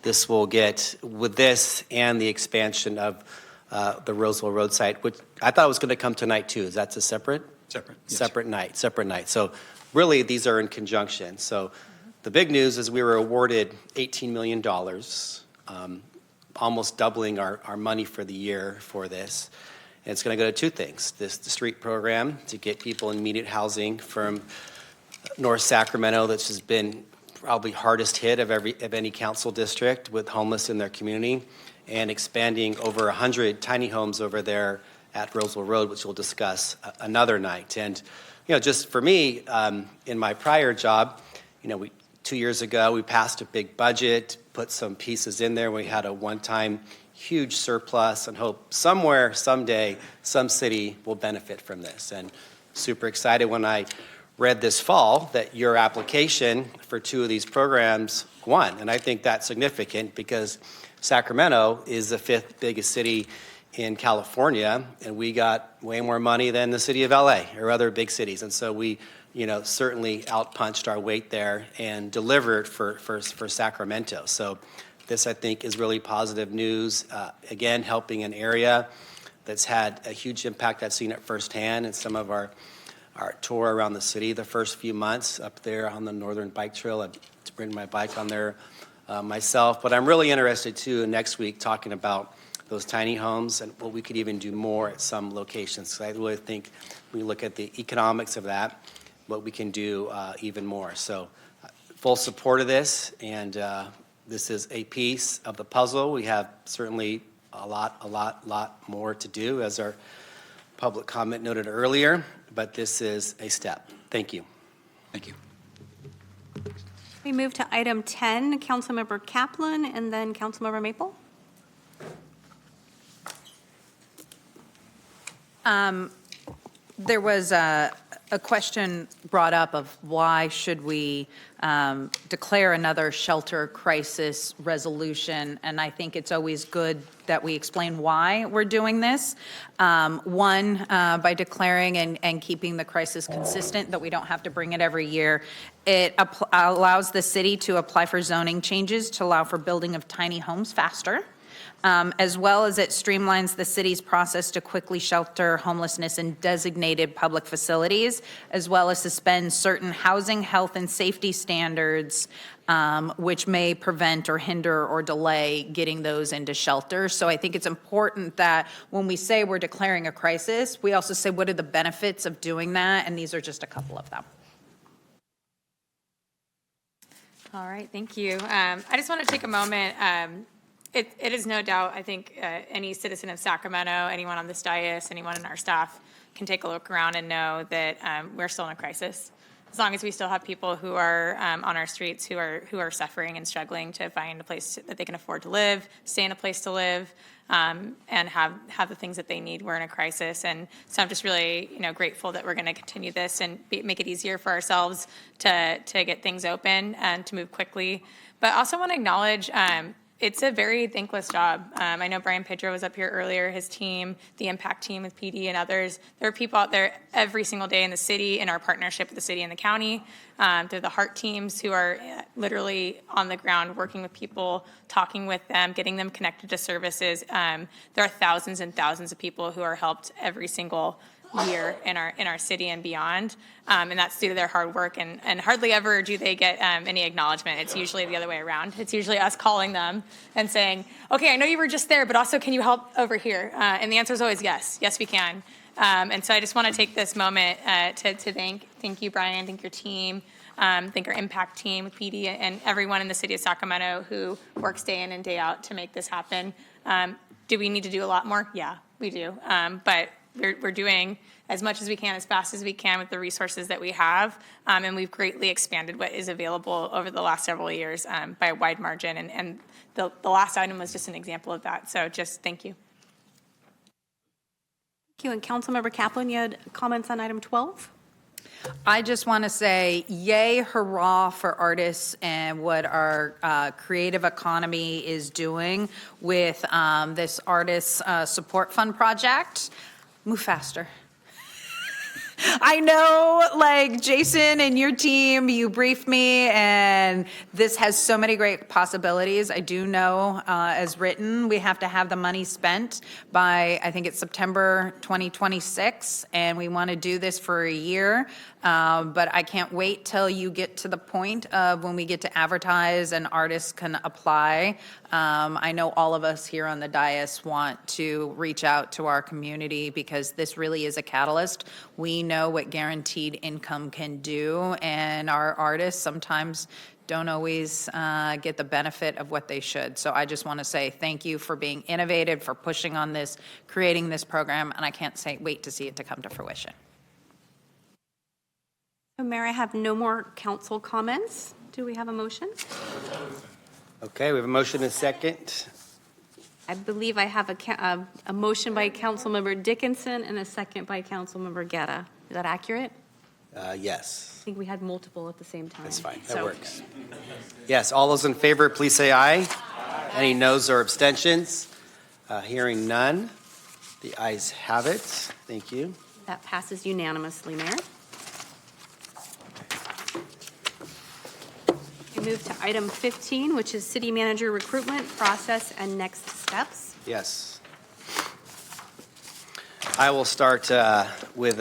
Speaker 1: this will get, with this and the expansion of the Roseville Road site, which I thought was going to come tonight too. Is that a separate?
Speaker 19: Separate. Yes.
Speaker 1: Separate night. So really, these are in conjunction. So the big news is we were awarded $18 million, almost doubling our money for the year for this. And it's going to go to two things. The street program to get people in immediate housing from North Sacramento, that has been probably hardest hit of any council district with homeless in their community, and expanding over 100 tiny homes over there at Roseville Road, which we'll discuss another night. And, you know, just for me, in my prior job, you know, 2 years ago, we passed a big budget, put some pieces in there. We had a one-time huge surplus and hope somewhere, someday, some city will benefit from this. And super excited when I read this fall that your application for 2 of these programs won. And I think that's significant because Sacramento is the 5th biggest city in California, and we got way more money than the city of LA or other big cities. And so we, certainly outpunched our weight there and delivered for Sacramento. So this, I think, is really positive news. Again, helping an area that's had a huge impact. I've seen it firsthand in some of our tour around the city the first few months up there on the Northern Bike Trail. I've ridden my bike on there myself. But I'm really interested, too, next week talking about those tiny homes and what we could even do more at some locations. So I really think we look at the economics of that, what we can do even more. So full support of this, and this is a piece of the puzzle. We have certainly a lot more to do, as our public comment noted earlier, but this is a step. Thank you.
Speaker 19: Thank you.
Speaker 2: We move to item 10, Councilmember Kaplan, and then Councilmember Maple.
Speaker 9: There was a question brought up of why should we declare another shelter crisis resolution, and I think it's always good that we explain why we're doing this. One, by declaring and keeping the crisis consistent, that we don't have to bring it every year. It allows the city to apply for zoning changes to allow for building of tiny homes faster. As well as it streamlines the city's process to quickly shelter homelessness in designated public facilities, as well as suspend certain housing, health, and safety standards, which may prevent or hinder or delay getting those into shelter. So I think it's important that when we say we're declaring a crisis, we also say what are the benefits of doing that, and these are just a couple of them.
Speaker 6: All right, thank you. I just want to take a moment. It is no doubt, I think, any citizen of Sacramento, anyone on this dais, anyone in our staff can take a look around and know that we're still in a crisis. As long as we still have people who are on our streets who are suffering and struggling to find a place that they can afford to live, stay in a place to live, and have the things that they need, we're in a crisis. And so I'm just really grateful that we're going to continue this and make it easier for ourselves to get things open and to move quickly. But I also want to acknowledge it's a very thankless job. I know Brian Pedro was up here earlier, his team, the impact team with PD and others. There are people out there every single day in the city, in our partnership with the city and the county. They're the heart teams who are literally on the ground working with people, talking with them, getting them connected to services. There are thousands and thousands of people who are helped every single year in our city and beyond, and that's due to their hard work, and hardly ever do they get any acknowledgement. It's usually the other way around. It's usually us calling them and saying, okay, I know you were just there, but also can you help over here? And the answer is always yes. Yes, we can. And so I just want to take this moment to thank you, Brian, thank your team, thank our impact team with PD and everyone in the city of Sacramento who works day in and day out to make this happen. Do we need to do a lot more? Yeah, we do. But we're doing as much as we can, as fast as we can with the resources that we have, and we've greatly expanded what is available over the last several years by a wide margin, and the last item was just an example of that, so just thank you.
Speaker 2: Thank you. And Councilmember Kaplan, you had comments on item 12?
Speaker 9: I just want to say yay, hurrah for artists and what our creative economy is doing with this Artists Support Fund project. Move faster. I know, like, Jason and your team, you briefed me, and this has so many great possibilities. I do know, as written, we have to have the money spent by, I think it's September 2026, and we want to do this for a year. But I can't wait till you get to the point of when we get to advertise and artists can apply. I know all of us here on the dais want to reach out to our community because this really is a catalyst. We know what guaranteed income can do, and our artists sometimes don't always get the benefit of what they should. So I just want to say thank you for being innovative, for pushing on this, creating this program, and I can't wait to see it to come to fruition.
Speaker 2: Mayor, I have no more council comments. Do we have a motion?
Speaker 1: Okay, we have a motion and a second.
Speaker 2: I believe I have a motion by Councilmember Dickinson and a second by Councilmember Guerra. Is that accurate?
Speaker 1: Yes.
Speaker 2: I think we had multiple at the same time.
Speaker 1: That's fine. That works. Yes, all those in favor, please say aye. Aye. Any noes or abstentions? Hearing none, the ayes have it. Thank you.
Speaker 2: That passes unanimously, Mayor. We move to item 15, which is city manager recruitment process and next steps.
Speaker 1: Yes. I will start with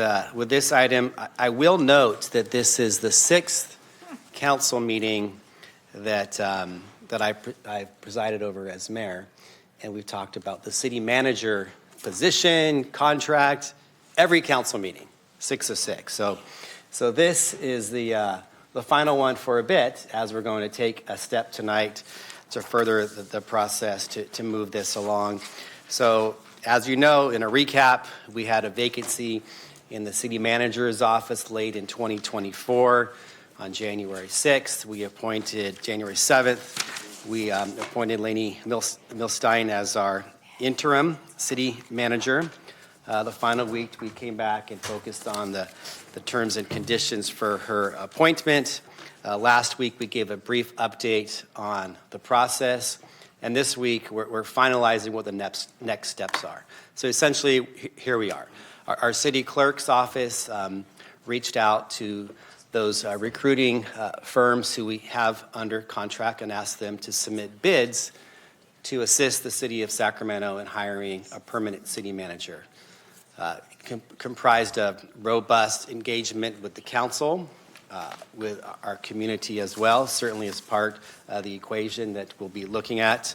Speaker 1: this item. I will note that this is the 6th council meeting that I presided over as mayor, and we've talked about the city manager position, contract, every council meeting, 6 of 6. So this is the final one for a bit, as we're going to take a step tonight to further the process to move this along. So as you know, in a recap, we had a vacancy in the city manager's office late in 2024. On January 6th, we appointed, January 7th, we appointed Lainey Milstein as our interim city manager. The final week, we came back and focused on the terms and conditions for her appointment. Last week, we gave a brief update on the process. And this week, we're finalizing what the next steps are. So essentially, here we are. Our city clerk's office reached out to those recruiting firms who we have under contract and asked them to submit bids to assist the city of Sacramento in hiring a permanent city manager. Comprised of robust engagement with the council, with our community as well, certainly as part of the equation that we'll be looking at.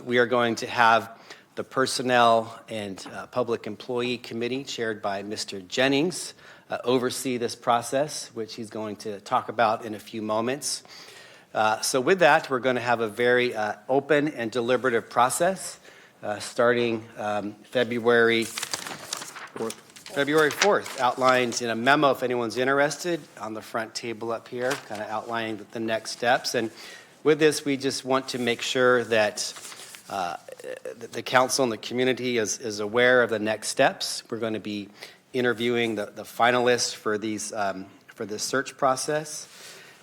Speaker 1: We are going to have the Personnel and Public Employee Committee, chaired by Mr. Jennings, oversee this process, which he's going to talk about in a few moments. So with that, we're going to have a very open and deliberative process starting February 4th, outlined in a memo, if anyone's interested, on the front table up here, kind of outlining the next steps. And with this, we just want to make sure that the council and the community is aware of the next steps. We're going to be interviewing the finalists for this search process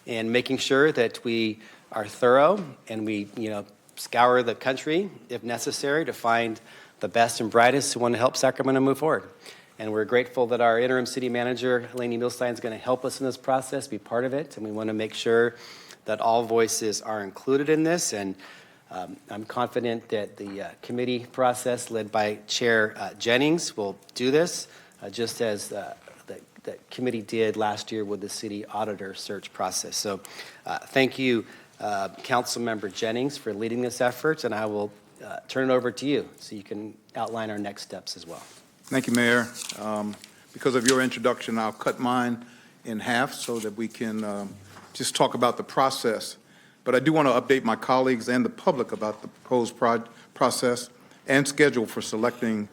Speaker 1: and making sure that we are thorough and we scour the country if necessary to find the best and brightest who want to help Sacramento move forward. And we're grateful that our interim city manager, Lainey Milstein, is going to help us in this process, be part of it. And we want to make sure that all voices are included in this. And I'm confident that the committee process led by Chair Jennings will do this, just as the committee did last year with the city auditor search process. So thank you, Councilmember Jennings, for leading this effort. And I will turn it over to you so you can outline our next steps as well.
Speaker 20: Thank you, Mayor. Because of your introduction, I'll cut mine in half so that we can just talk about the process. But I do want to update my colleagues and the public about the proposed process and schedule for selecting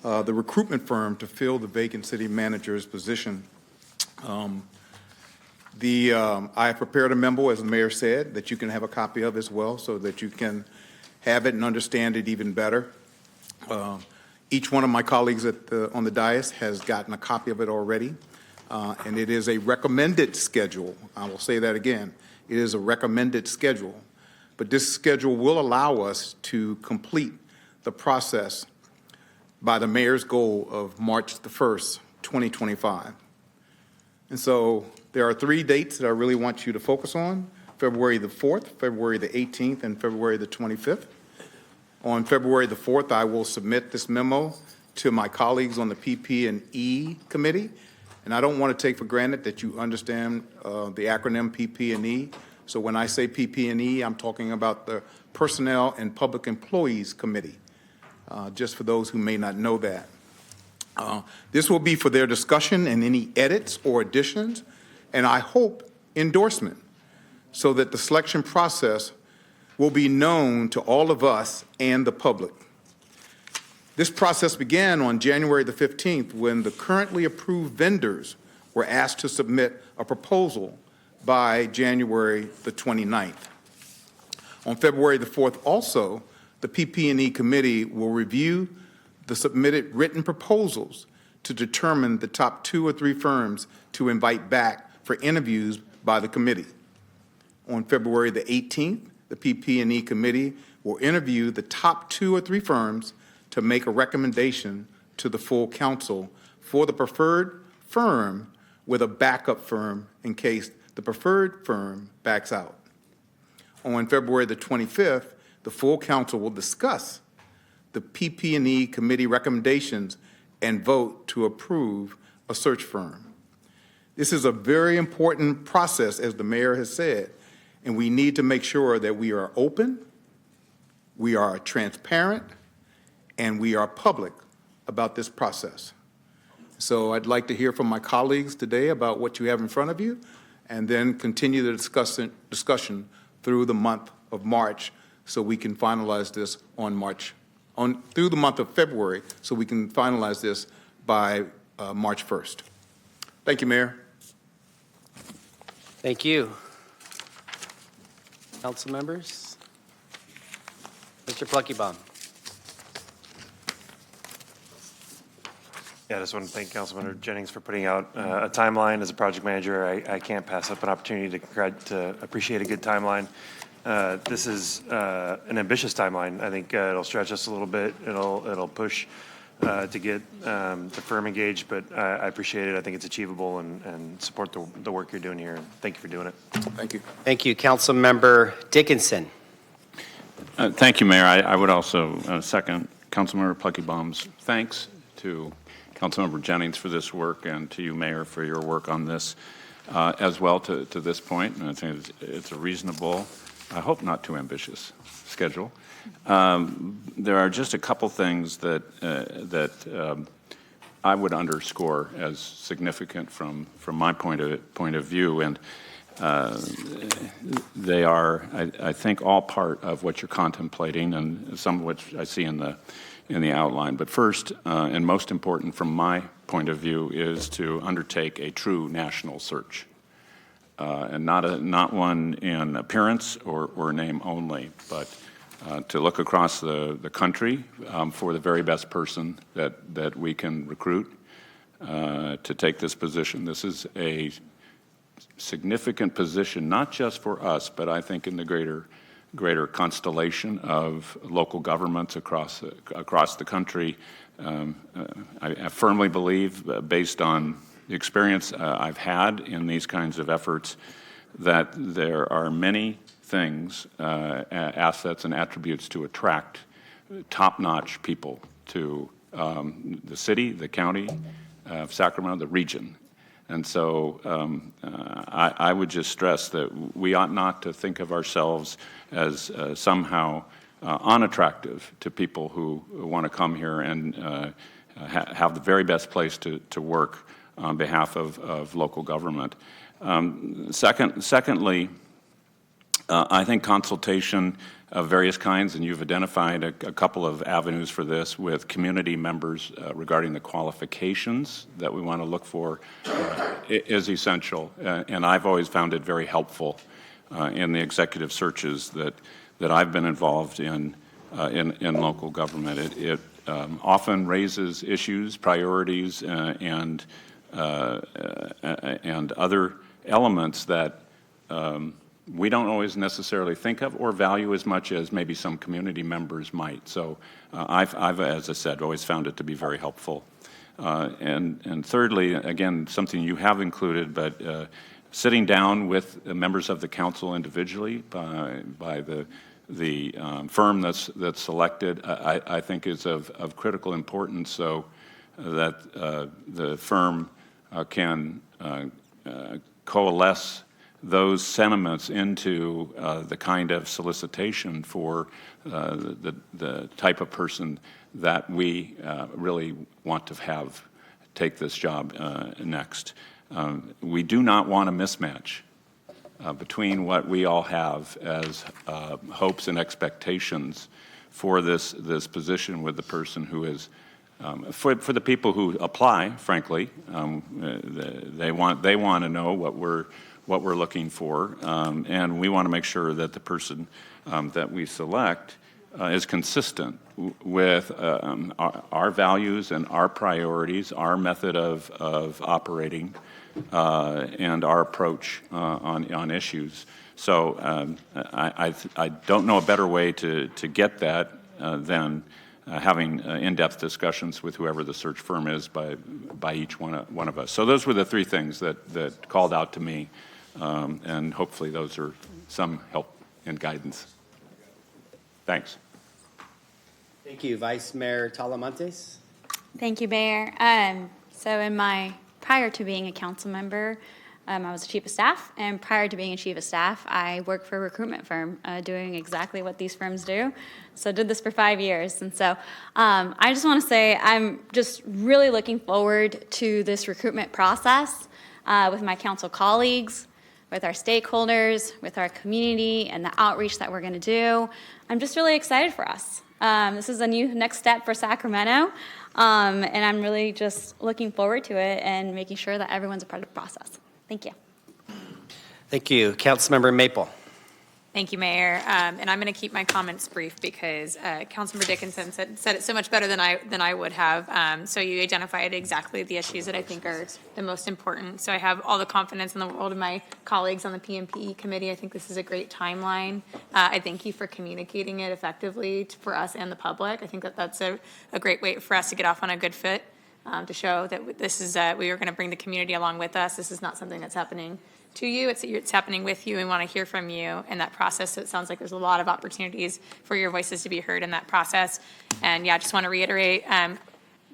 Speaker 20: the recruitment firm to fill the vacant city manager's position. I have prepared a memo, as the mayor said, that you can have a copy of as well so that you can have it and understand it even better. Each one of my colleagues on the dais has gotten a copy of it already, and it is a recommended schedule. I will say that again. It is a recommended schedule, but this schedule will allow us to complete the process by the mayor's goal of March the 1st, 2025. And so there are 3 dates that I really want you to focus on: February the 4th, February the 18th, and February the 25th. On February the 4th, I will submit this memo to my colleagues on the PP&E committee. And I don't want to take for granted that you understand the acronym PP&E. So when I say PP&E, I'm talking about the Personnel and Public Employees Committee, just for those who may not know that. This will be for their discussion and any edits or additions, and I hope endorsement, so that the selection process will be known to all of us and the public. This process began on January the 15th when the currently approved vendors were asked to submit a proposal by January the 29th. On February the 4th also, the PP&E committee will review the submitted written proposals to determine the top 2 or 3 firms to invite back for interviews by the committee. On February the 18th, the PP&E committee will interview the top 2 or 3 firms to make a recommendation to the full council for the preferred firm with a backup firm in case the preferred firm backs out. On February the 25th, the full council will discuss the PP&E committee recommendations and vote to approve a search firm. This is a very important process, as the mayor has said, and we need to make sure that we are open, we are transparent, and we are public about this process. So I'd like to hear from my colleagues today about what you have in front of you, and then continue the discussion through the month of March, so we can finalize this through the month of February, so we can finalize this by March 1st. Thank you, Mayor.
Speaker 1: Thank you. Council members? Mr. Pluckybaum.
Speaker 3: Yeah, I just want to thank Councilmember Jennings for putting out a timeline. As a project manager, I can't pass up an opportunity to appreciate a good timeline. This is an ambitious timeline. I think it'll stretch us a little bit. It'll push to get the firm engaged, but I appreciate it. I think it's achievable and support the work you're doing here. And thank you for doing it.
Speaker 20: Thank you.
Speaker 1: Thank you. Councilmember Dickinson.
Speaker 17: Thank you, Mayor. I would also second Councilmember Pluckybaum's thanks to Councilmember Jennings for this work, and to you, Mayor, for your work on this as well to this point. And I think it's a reasonable, I hope not too ambitious, schedule. There are just a couple things that I would underscore as significant from my point of view, and they are, I think, all part of what you're contemplating, and some of which I see in the outline. But first, and most important from my point of view, is to undertake a true national search, and not one in appearance or name only, but to look across the country for the very best person that we can recruit to take this position. This is a significant position, not just for us, but I think in the greater constellation of local governments across the country. I firmly believe, based on the experience I've had in these kinds of efforts, that there are many things, assets and attributes to attract top-notch people to the city, the county of Sacramento, the region. And so I would just stress that we ought not to think of ourselves as somehow unattractive to people who want to come here and have the very best place to work on behalf of local government. Secondly, I think consultation of various kinds, and you've identified a couple of avenues for this with community members regarding the qualifications that we want to look for, is essential. And I've always found it very helpful in the executive searches that I've been involved in local government. It often raises issues, priorities, and other elements that we don't always necessarily think of or value as much as maybe some community members might. So I've, as I said, always found it to be very helpful. And thirdly, again, something you have included, but sitting down with members of the council individually by the firm that's selected, I think is of critical importance, so that the firm can coalesce those sentiments into the kind of solicitation for the type of person that we really want to have take this job next. We do not want a mismatch between what we all have as hopes and expectations for this position with the person who is, for the people who apply, frankly, they want to know what we're looking for, and we want to make sure that the person that we select is consistent with our values and our priorities, our method of operating, and our approach on issues. So I don't know a better way to get that than having in-depth discussions with whoever the search firm is by each one of us. So those were the three things that called out to me, and hopefully those are some help and guidance. Thanks.
Speaker 1: Thank you. Vice Mayor Talamantes?
Speaker 6: Thank you, Mayor. So prior to being a council member, I was a chief of staff, and prior to being a chief of staff, I worked for a recruitment firm doing exactly what these firms do. So I did this for 5 years. And so I just want to say I'm just really looking forward to this recruitment process with my council colleagues, with our stakeholders, with our community, and the outreach that we're going to do. I'm just really excited for us. This is a next step for Sacramento, and I'm really just looking forward to it and making sure that everyone's a part of the process. Thank you.
Speaker 1: Thank you. Councilmember Maple.
Speaker 6: Thank you, Mayor. And I'm going to keep my comments brief because Councilmember Dickinson said it so much better than I would have. So you identified exactly the issues that I think are the most important. So I have all the confidence in the world of my colleagues on the PMPE committee. I think this is a great timeline. I thank you for communicating it effectively for us and the public. I think that's a great way for us to get off on a good foot, to show that this is we are going to bring the community along with us. This is not something that's happening to you, it's happening with you, and want to hear from you in that process. So it sounds like there's a lot of opportunities for your voices to be heard in that process. And yeah, I just want to reiterate,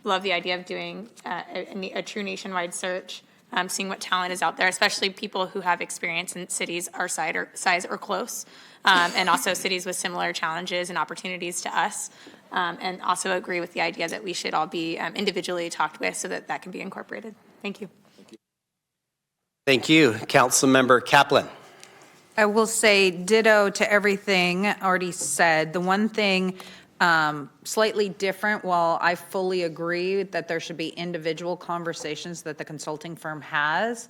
Speaker 6: love the idea of doing a true nationwide search, seeing what talent is out there, especially people who have experience in cities our size or close, and also cities with similar challenges and opportunities to us. And also agree with the idea that we should all be individually talked with so that can be incorporated. Thank you.
Speaker 1: Thank you. Councilmember Kaplan.
Speaker 9: I will say ditto to everything already said. The one thing slightly different, while I fully agree that there should be individual conversations that the consulting firm has,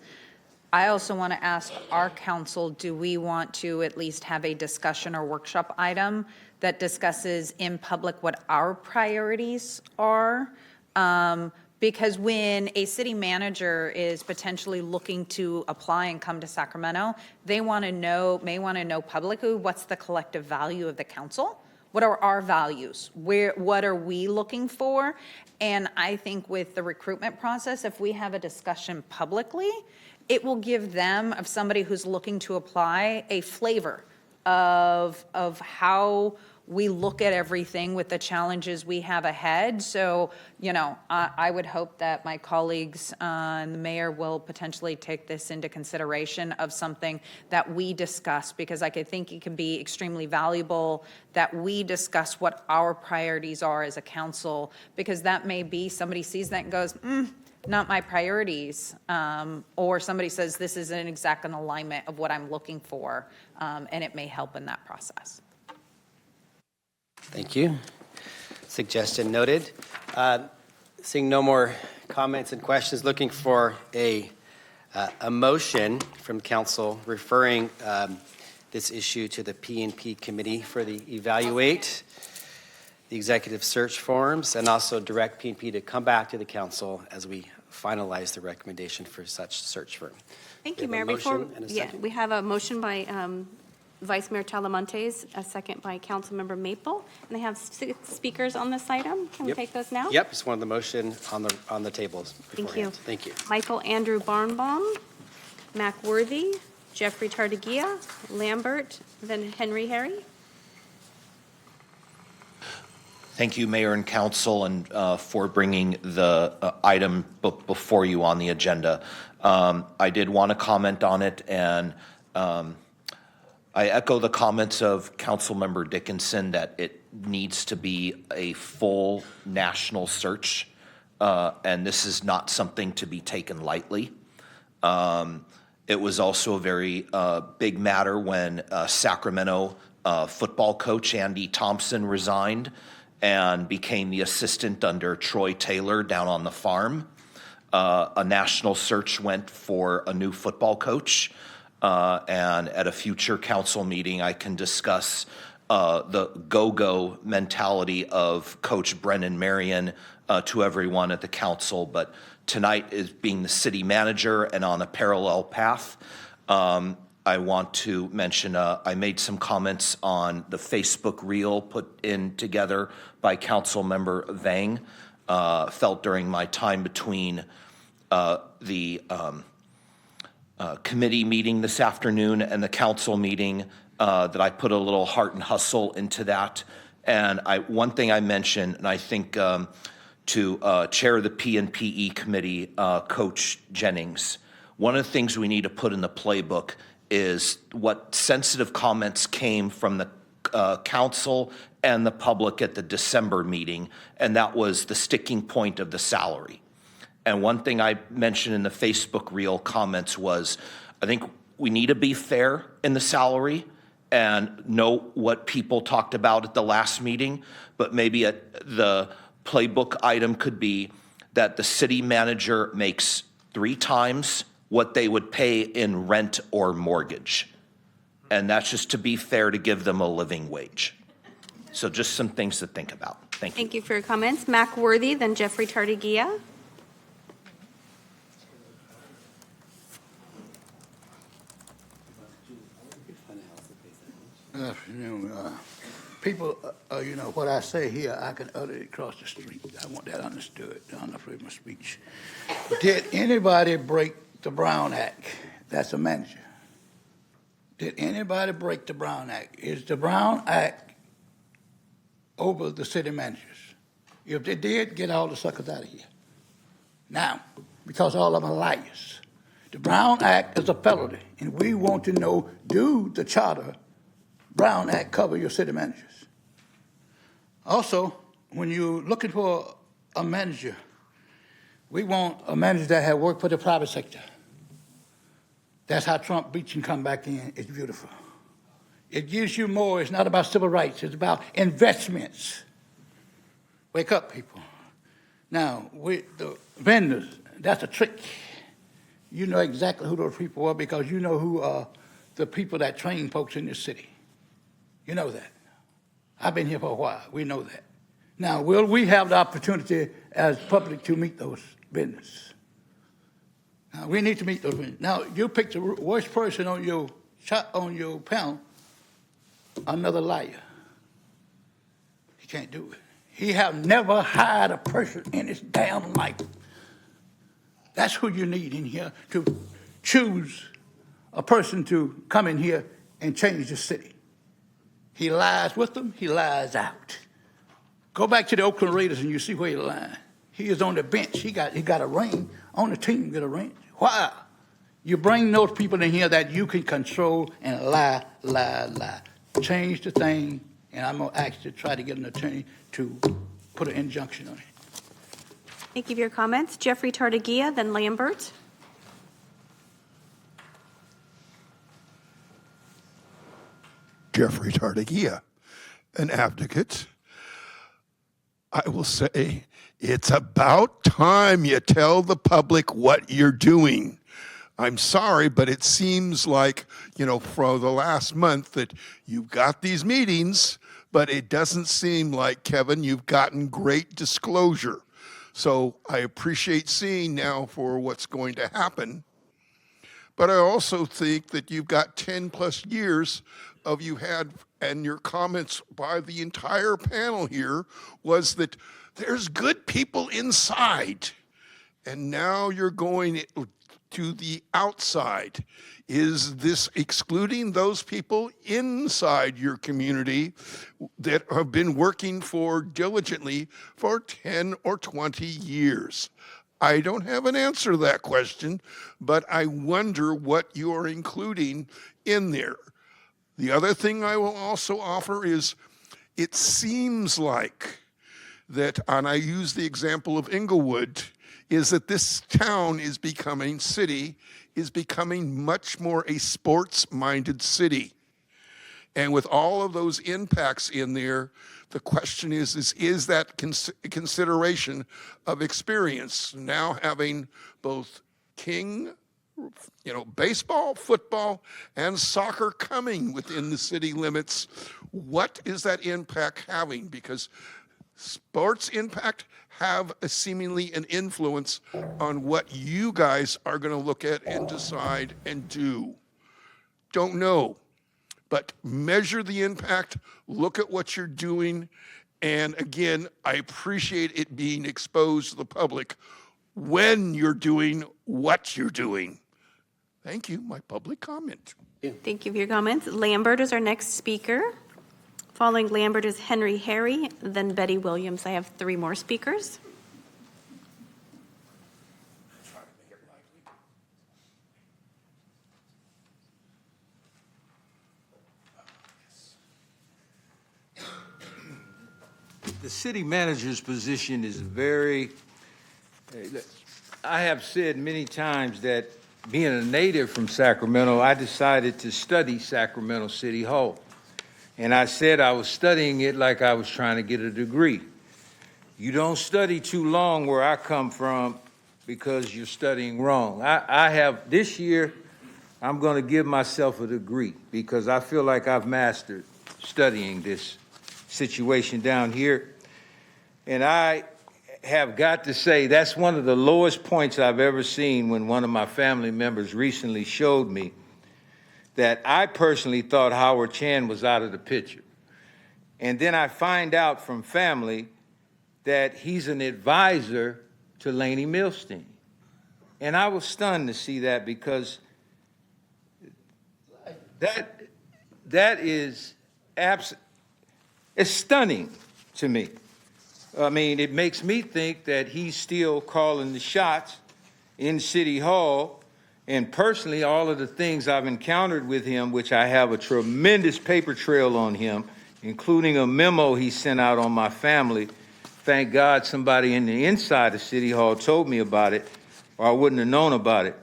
Speaker 9: I also want to ask our council, do we want to at least have a discussion or workshop item that discusses in public what our priorities are? Because when a city manager is potentially looking to apply and come to Sacramento, they may want to know publicly what's the collective value of the council. What are our values? What are we looking for? And I think with the recruitment process, if we have a discussion publicly, it will give them, of somebody who's looking to apply, a flavor of how we look at everything with the challenges we have ahead. So, I would hope that my colleagues and the mayor will potentially take this into consideration of something that we discuss, because I think it can be extremely valuable that we discuss what our priorities are as a council, because that may be somebody sees that and goes, not my priorities, or somebody says this isn't exact in alignment of what I'm looking for, and it may help in that process.
Speaker 1: Thank you. Suggestion noted. Seeing no more comments and questions, looking for a motion from council referring this issue to the P&P committee for the evaluate the executive search forms, and also direct P&P to come back to the council as we finalize the recommendation for such search firm.
Speaker 2: Thank you,
Speaker 1: We have
Speaker 2: Mayor.
Speaker 1: a motion and a second.
Speaker 2: We have a motion by Vice Mayor Talamantes, a second by Councilmember Maple, and they have 6 speakers on this item. Can we take those now?
Speaker 1: Yep, just wanted the motion on the tables
Speaker 2: Thank you.
Speaker 1: beforehand. Thank you.
Speaker 2: Michael Andrew Barnbaum, Mac Worthy, Jeffrey Tardagia, Lambert, then Henry Harry.
Speaker 21: Thank you, Mayor and Council, and for bringing the item before you on the agenda. I did want to comment on it, and I echo the comments of Councilmember Dickinson that it needs to be a full national search, and this is not something to be taken lightly. It was also a very big matter when Sacramento football coach Andy Thompson resigned and became the assistant under Troy Taylor down on the farm. A national search went for a new football coach. And at a future council meeting, I can discuss the go-go mentality of Coach Brennan Marion to everyone at the council. But tonight is being the city manager and on a parallel path. I want to mention I made some comments on the Facebook reel put in together by Council Member Vang. Felt during my time between the committee meeting this afternoon and the council meeting that I put a little heart and hustle into that. And one thing I mentioned, and I think to chair of the P&PE committee, Coach Jennings, one of the things we need to put in the playbook is what sensitive comments came from the council and the public at the December meeting, and that was the sticking point of the salary. And one thing I mentioned in the Facebook reel comments was, I think we need to be fair in the salary and know what people talked about at the last meeting, but maybe the playbook item could be that the city manager makes 3 times what they would pay in rent or mortgage. And that's just to be fair to give them a living wage. So just some things to think about. Thank you.
Speaker 2: Thank you for your comments. Mac Worthy, then Jeffrey Tardigia.
Speaker 10: People, you know, what I say here, I can utter it across the street. I want that understood. I'm afraid of my speech. Did anybody break the Brown Act? That's a manager. Did anybody break the Brown Act? Is the Brown Act over the city managers? If they did, get all the suckers out of here. Now, because all of them are liars. The Brown Act is a felony, and we want to know, do the charter Brown Act cover your city managers? Also, when you're looking for a manager, we want a manager that has worked for the private sector. That's how Trump beats and come back in. It's beautiful. It gives you more. It's not about civil rights. It's about investments. Wake up, people. Now, with the vendors, that's a trick. You know exactly who those people are because you know who are the people that train folks in this city. You know that. I've been here for a while. We know that. Now, will we have the opportunity as public to meet those vendors? Now, we need to meet those vendors. Now, you pick the worst person on your panel, another liar. He can't do it. He have never hired a person in his damn life. That's who you need in here to choose a person to come in here and change the city. He lies with them, he lies out. Go back to the Oakland Raiders and you see where he's lying. He is on the bench. He got a ring. On the team, get a ring. Why? You bring those people in here that you can control and lie. Change the thing, and I'm going to ask you to try to get an attorney to put an injunction on it.
Speaker 2: Thank you for your comments. Jeffrey Tardigia, then Lambert.
Speaker 4: Jeffrey Tardigia, an advocate. I will say it's about time you tell the public what you're doing. I'm sorry, but it seems like, for the last month that you've got these meetings, but it doesn't seem like, Kevin, you've gotten great disclosure. So I appreciate seeing now for what's going to happen. But I also think that you've got 10 plus years of and your comments by the entire panel here was that there's good people inside. And now you're going to the outside. Is this excluding those people inside your community that have been working diligently for 10 or 20 years? I don't have an answer to that question, but I wonder what you're including in there. The other thing I will also offer is it seems like that, and I use the example of Inglewood, is that this city is becoming much more a sports-minded city. And with all of those impacts in there, the question is that consideration of experience, now having both King, baseball, football, and soccer coming within the city limits, what is that impact having? Because Sports impact have a seemingly an influence on what you guys are going to look at and decide and do. Don't know, but measure the impact, look at what you're doing, and again, I appreciate it being exposed to the public when you're doing what you're doing. Thank you, my public comment.
Speaker 2: Thank you for your comments. Lambert is our next speaker. Following Lambert is Henry Harry, then Betty Williams. I have 3 more speakers.
Speaker 8: The city manager's position is very, I have said many times that being a native from Sacramento, I decided to study Sacramento City Hall. And I said I was studying it like I was trying to get a degree. You don't study too long where I come from because you're studying wrong. I have, this year, I'm going to give myself a degree because I feel like I've mastered studying this situation down here. And I have got to say, that's one of the lowest points I've ever seen when one of my family members recently showed me that I personally thought Howard Chan was out of the picture. And then I find out from family that he's an advisor to Laney Milstein. And I was stunned to see that because that is it's stunning to me. I mean, it makes me think that he's still calling the shots in City Hall. And personally, all of the things I've encountered with him, which I have a tremendous paper trail on him, including a memo he sent out on my family. Thank God somebody in the inside of City Hall told me about it, or I wouldn't have known about it.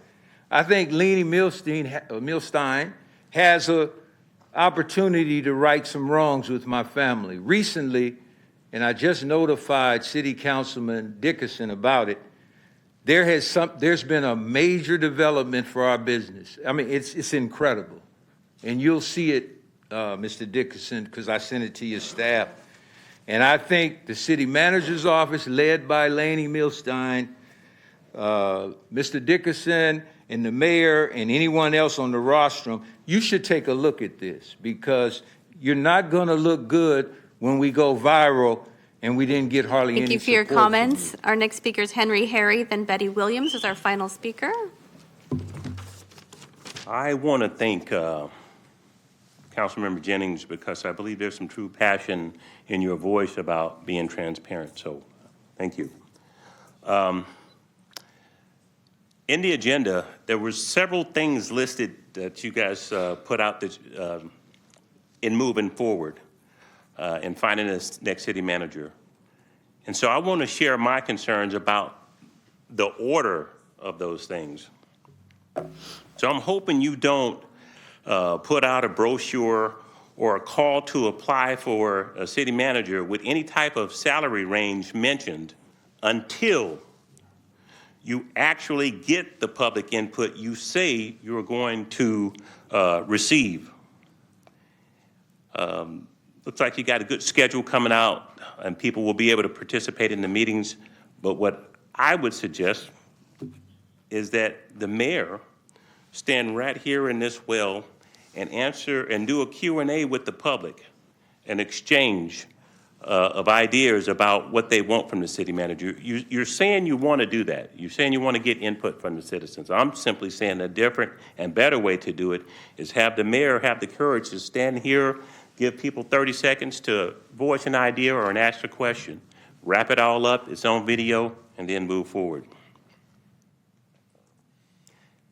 Speaker 8: I think Laney Milstein has an opportunity to right some wrongs with my family. Recently, and I just notified City Councilman Dickerson about it, there's been a major development for our business. I mean, it's incredible. And you'll see it, Mr. Dickerson, because I sent it to your staff. And I think the city manager's office, led by Laney Milstein, Mr. Dickerson, and the mayor, and anyone else on the rostrum, you should take a look at this, because you're not going to look good when we go viral and we didn't get hardly any
Speaker 2: Thank you for your comments. Our next speaker is Henry Harry, then Betty Williams is our final speaker.
Speaker 22: I want to thank Councilmember Jennings, because I believe there's some true passion in your voice about being transparent, so thank you. In the agenda, there were several things listed that you guys put out that, in moving forward in finding this next city manager. And so I want to share my concerns about the order of those things. So I'm hoping you don't put out a brochure or a call to apply for a city manager with any type of salary range mentioned until you actually get the public input you say you're going to receive. Looks like you got a good schedule coming out and people will be able to participate in the meetings. But what I would suggest is that the mayor stand right here in this well and answer and do a Q&A with the public, an exchange of ideas about what they want from the city manager. You're saying you want to do that. You're saying you want to get input from the citizens. I'm simply saying a different and better way to do it is have the mayor have the courage to stand here, give people 30 seconds to voice an idea or an ask a question, wrap it all up, it's on video, and then move forward.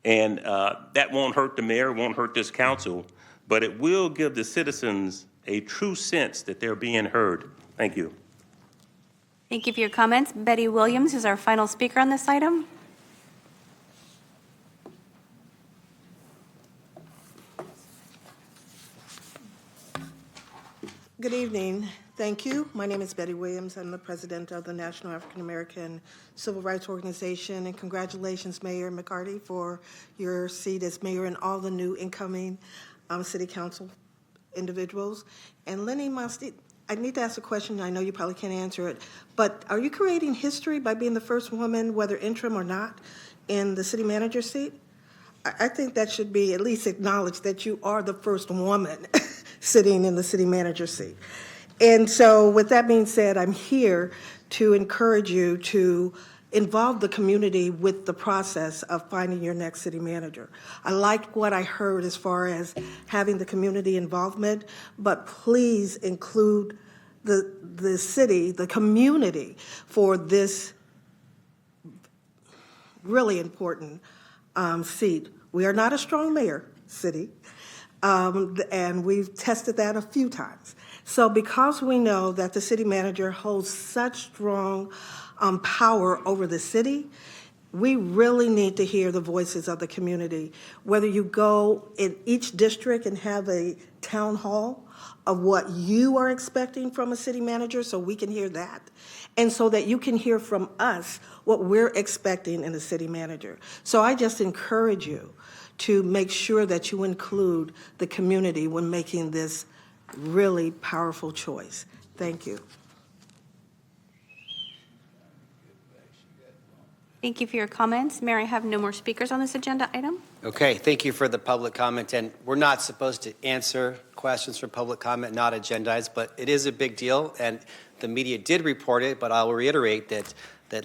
Speaker 22: And that won't hurt the mayor, won't hurt this council, but it will give the citizens a true sense that they're being heard. Thank you.
Speaker 2: Thank you for your comments. Betty Williams is our final speaker on this item.
Speaker 23: Good evening. Thank you. My name is Betty Williams. I'm the president of the National African American Civil Rights Organization. And congratulations, Mayor McCarty, for your seat as mayor and all the new incoming city council individuals. And Laney Milstein, I need to ask a question. I know you probably can't answer it, but are you creating history by being the first woman, whether interim or not, in the city manager seat? I think that should be at least acknowledged that you are the first woman sitting in the city manager seat. And so with that being said, I'm here to encourage you to involve the community with the process of finding your next city manager. I liked what I heard as far as having the community involvement, but please include the city, the community, for this really important seat. We are not a strong mayor city, and we've tested that a few times. So because we know that the city manager holds such strong power over the city, we really need to hear the voices of the community. Whether you go in each district and have a town hall of what you are expecting from a city manager, so we can hear that, and so that you can hear from us what we're expecting in a city manager. So I just encourage you to make sure that you include the community when making this really powerful choice. Thank you.
Speaker 2: Thank you for your comments. Mayor, I have no more speakers on this agenda item.
Speaker 1: Okay, thank you for the public comment. And we're not supposed to answer questions from public comment, not agendized, but it is a big deal. And the media did report it, but I will reiterate that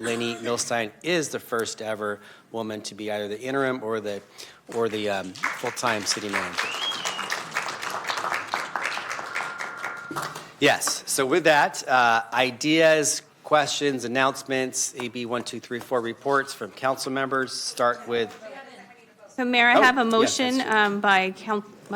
Speaker 1: Lainey Milstein is the first ever woman to be either the interim or the full-time city manager. Yes, so with that, ideas, questions, announcements, AB 1234 reports from council members. Start with.
Speaker 2: So Mayor, I have a
Speaker 1: yes,
Speaker 2: motion
Speaker 1: that's
Speaker 2: by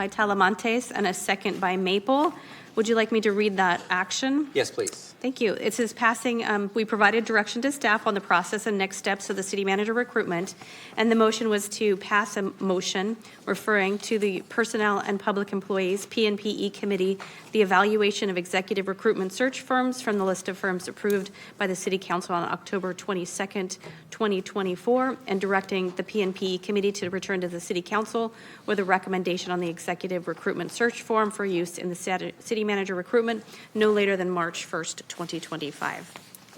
Speaker 2: Talamantes and a second by Maple. Would you like me to read that action?
Speaker 1: Yes, please.
Speaker 2: Thank you. It says passing, we provided direction to staff on the process and next steps of the city manager recruitment, and the motion was to pass a motion referring to the Personnel and Public Employees P&PE Committee, the evaluation of executive recruitment search firms from the list of firms approved by the City Council on October 22nd, 2024, and directing the P&PE Committee to return to the City Council with a recommendation on the executive recruitment search form for use in the city manager recruitment no later than March 1st, 2025.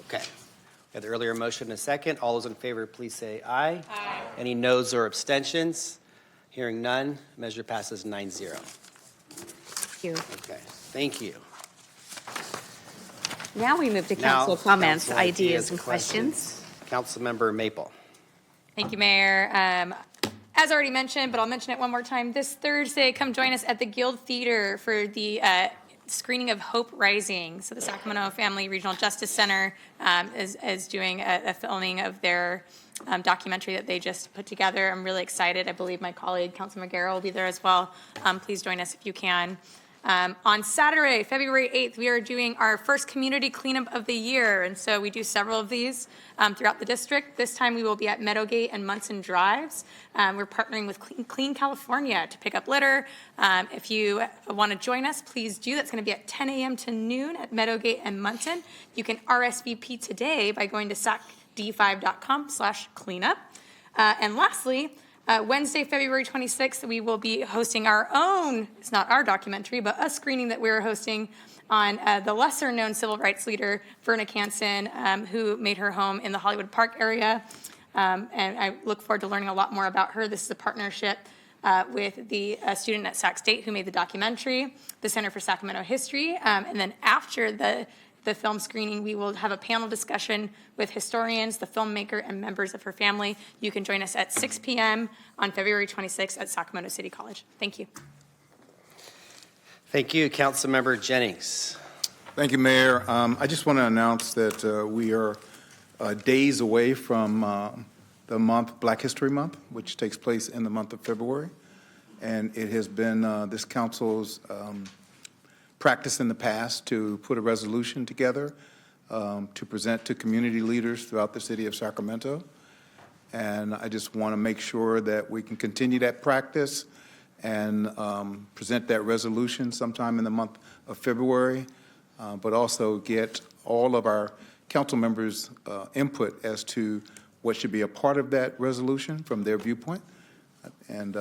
Speaker 1: Okay. We had the earlier motion and a second. All those in favor, please say aye. Aye. Any noes or abstentions? Hearing none, measure passes 9-0.
Speaker 2: Thank you.
Speaker 1: Okay, thank you.
Speaker 2: Now we move to
Speaker 1: Now,
Speaker 2: council comments,
Speaker 1: council
Speaker 2: ideas, and questions.
Speaker 1: Councilmember Maple.
Speaker 6: Thank you, Mayor. As already mentioned, but I'll mention it one more time, this Thursday, come join us at the Guild Theater for the screening of Hope Rising. So the Sacramento Family Regional Justice Center is doing a filming of their documentary that they just put together. I'm really excited. I believe my colleague, Councilman Guerra, will be there as well. Please join us if you can. On Saturday, February 8th, we are doing our first community cleanup of the year, and so we do several of these throughout the district. This time we will be at Meadowgate and Munson Drives. We're partnering with Clean California to pick up litter. If you want to join us, please do. That's going to be at 10 a.m. to noon at Meadowgate and Munson. You can RSVP today by going to sacd5.com/cleanup. And lastly, Wednesday, February 26th, we will be hosting our own, it's not our documentary, but a screening that we're hosting on the lesser-known civil rights leader, Verna Canson, who made her home in the Hollywood Park area. And I look forward to learning a lot more about her. This is a partnership with the student at Sac State who made the documentary, the Center for Sacramento History. And then after the film screening, we will have a panel discussion with historians, the filmmaker, and members of her family. You can join us at 6 p.m. on February 26th at Sacramento City College. Thank you.
Speaker 1: Thank you, Councilmember Jennings.
Speaker 20: Thank you, Mayor. I just want to announce that we are days away from the month, Black History Month, which takes place in the month of February. And it has been this council's practice in the past to put a resolution together to present to community leaders throughout the city of Sacramento. And I just want to make sure that we can continue that practice and present that resolution sometime in the month of February, but also get all of our council members' input as to what should be a part of that resolution from their viewpoint. And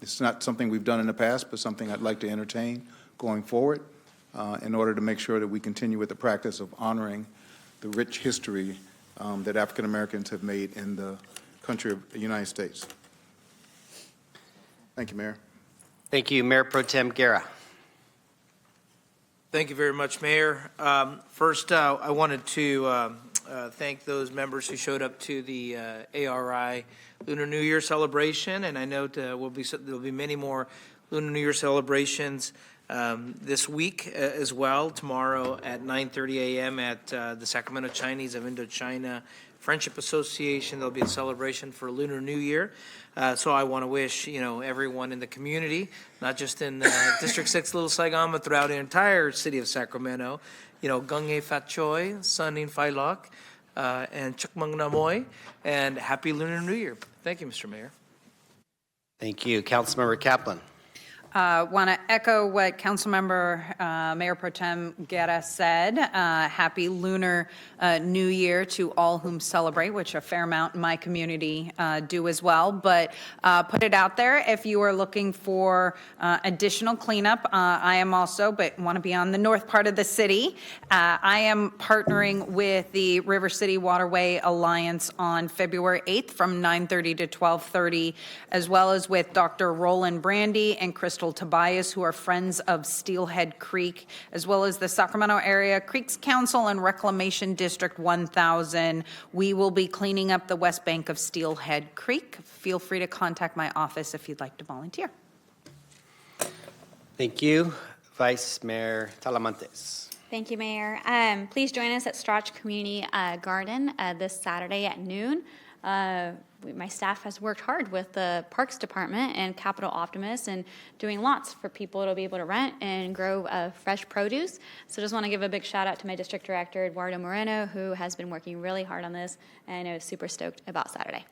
Speaker 20: it's not something we've done in the past, but something I'd like to entertain going forward. in order to make sure that we continue with the practice of honoring the rich history that African Americans have made in the country of the United States. Thank you, Mayor.
Speaker 1: Thank you, Mayor Pro Tem Guerra.
Speaker 5: Thank you very much, Mayor. First, I wanted to thank those members who showed up to the ARI Lunar New Year celebration, and I know there'll be many more Lunar New Year celebrations this week as well. Tomorrow at 9:30 a.m. at the Sacramento Chinese of Indochina Friendship Association, there'll be a celebration for Lunar New Year. So I want to wish, everyone in the community, not just in District 6 Little Saigon, but throughout the entire city of Sacramento, Gung E Fat Choi, Sun In Phai Lok, and Chuk Mung Namoy, and Happy Lunar New Year. Thank you, Mr. Mayor.
Speaker 1: Thank you. Councilmember Kaplan.
Speaker 9: Want to echo what Councilmember Mayor Pro Tem Guerra said. Happy Lunar New Year to all whom celebrate, which a fair amount in my community do as well. But put it out there, if you are looking for additional cleanup, I am also, but want to be on the north part of the city. I am partnering with the River City Waterway Alliance on February 8th from 9:30 to 12:30, as well as with Dr. Roland Brandy and Crystal Tobias, who are friends of Steelhead Creek, as well as the Sacramento Area Creeks Council and Reclamation District 1000. We will be cleaning up the west bank of Steelhead Creek. Feel free to contact my office if you'd like to volunteer.
Speaker 1: Thank you. Vice Mayor Talamantes.
Speaker 11: Thank you, Mayor. Please join us at Strach Community Garden this Saturday at noon. My staff has worked hard with the Parks Department and Capital Optimus and doing lots for people to be able to rent and grow fresh produce. So just want to give a big shout out to my district director, Eduardo Moreno, who has been working really hard on this, and I was super stoked about Saturday.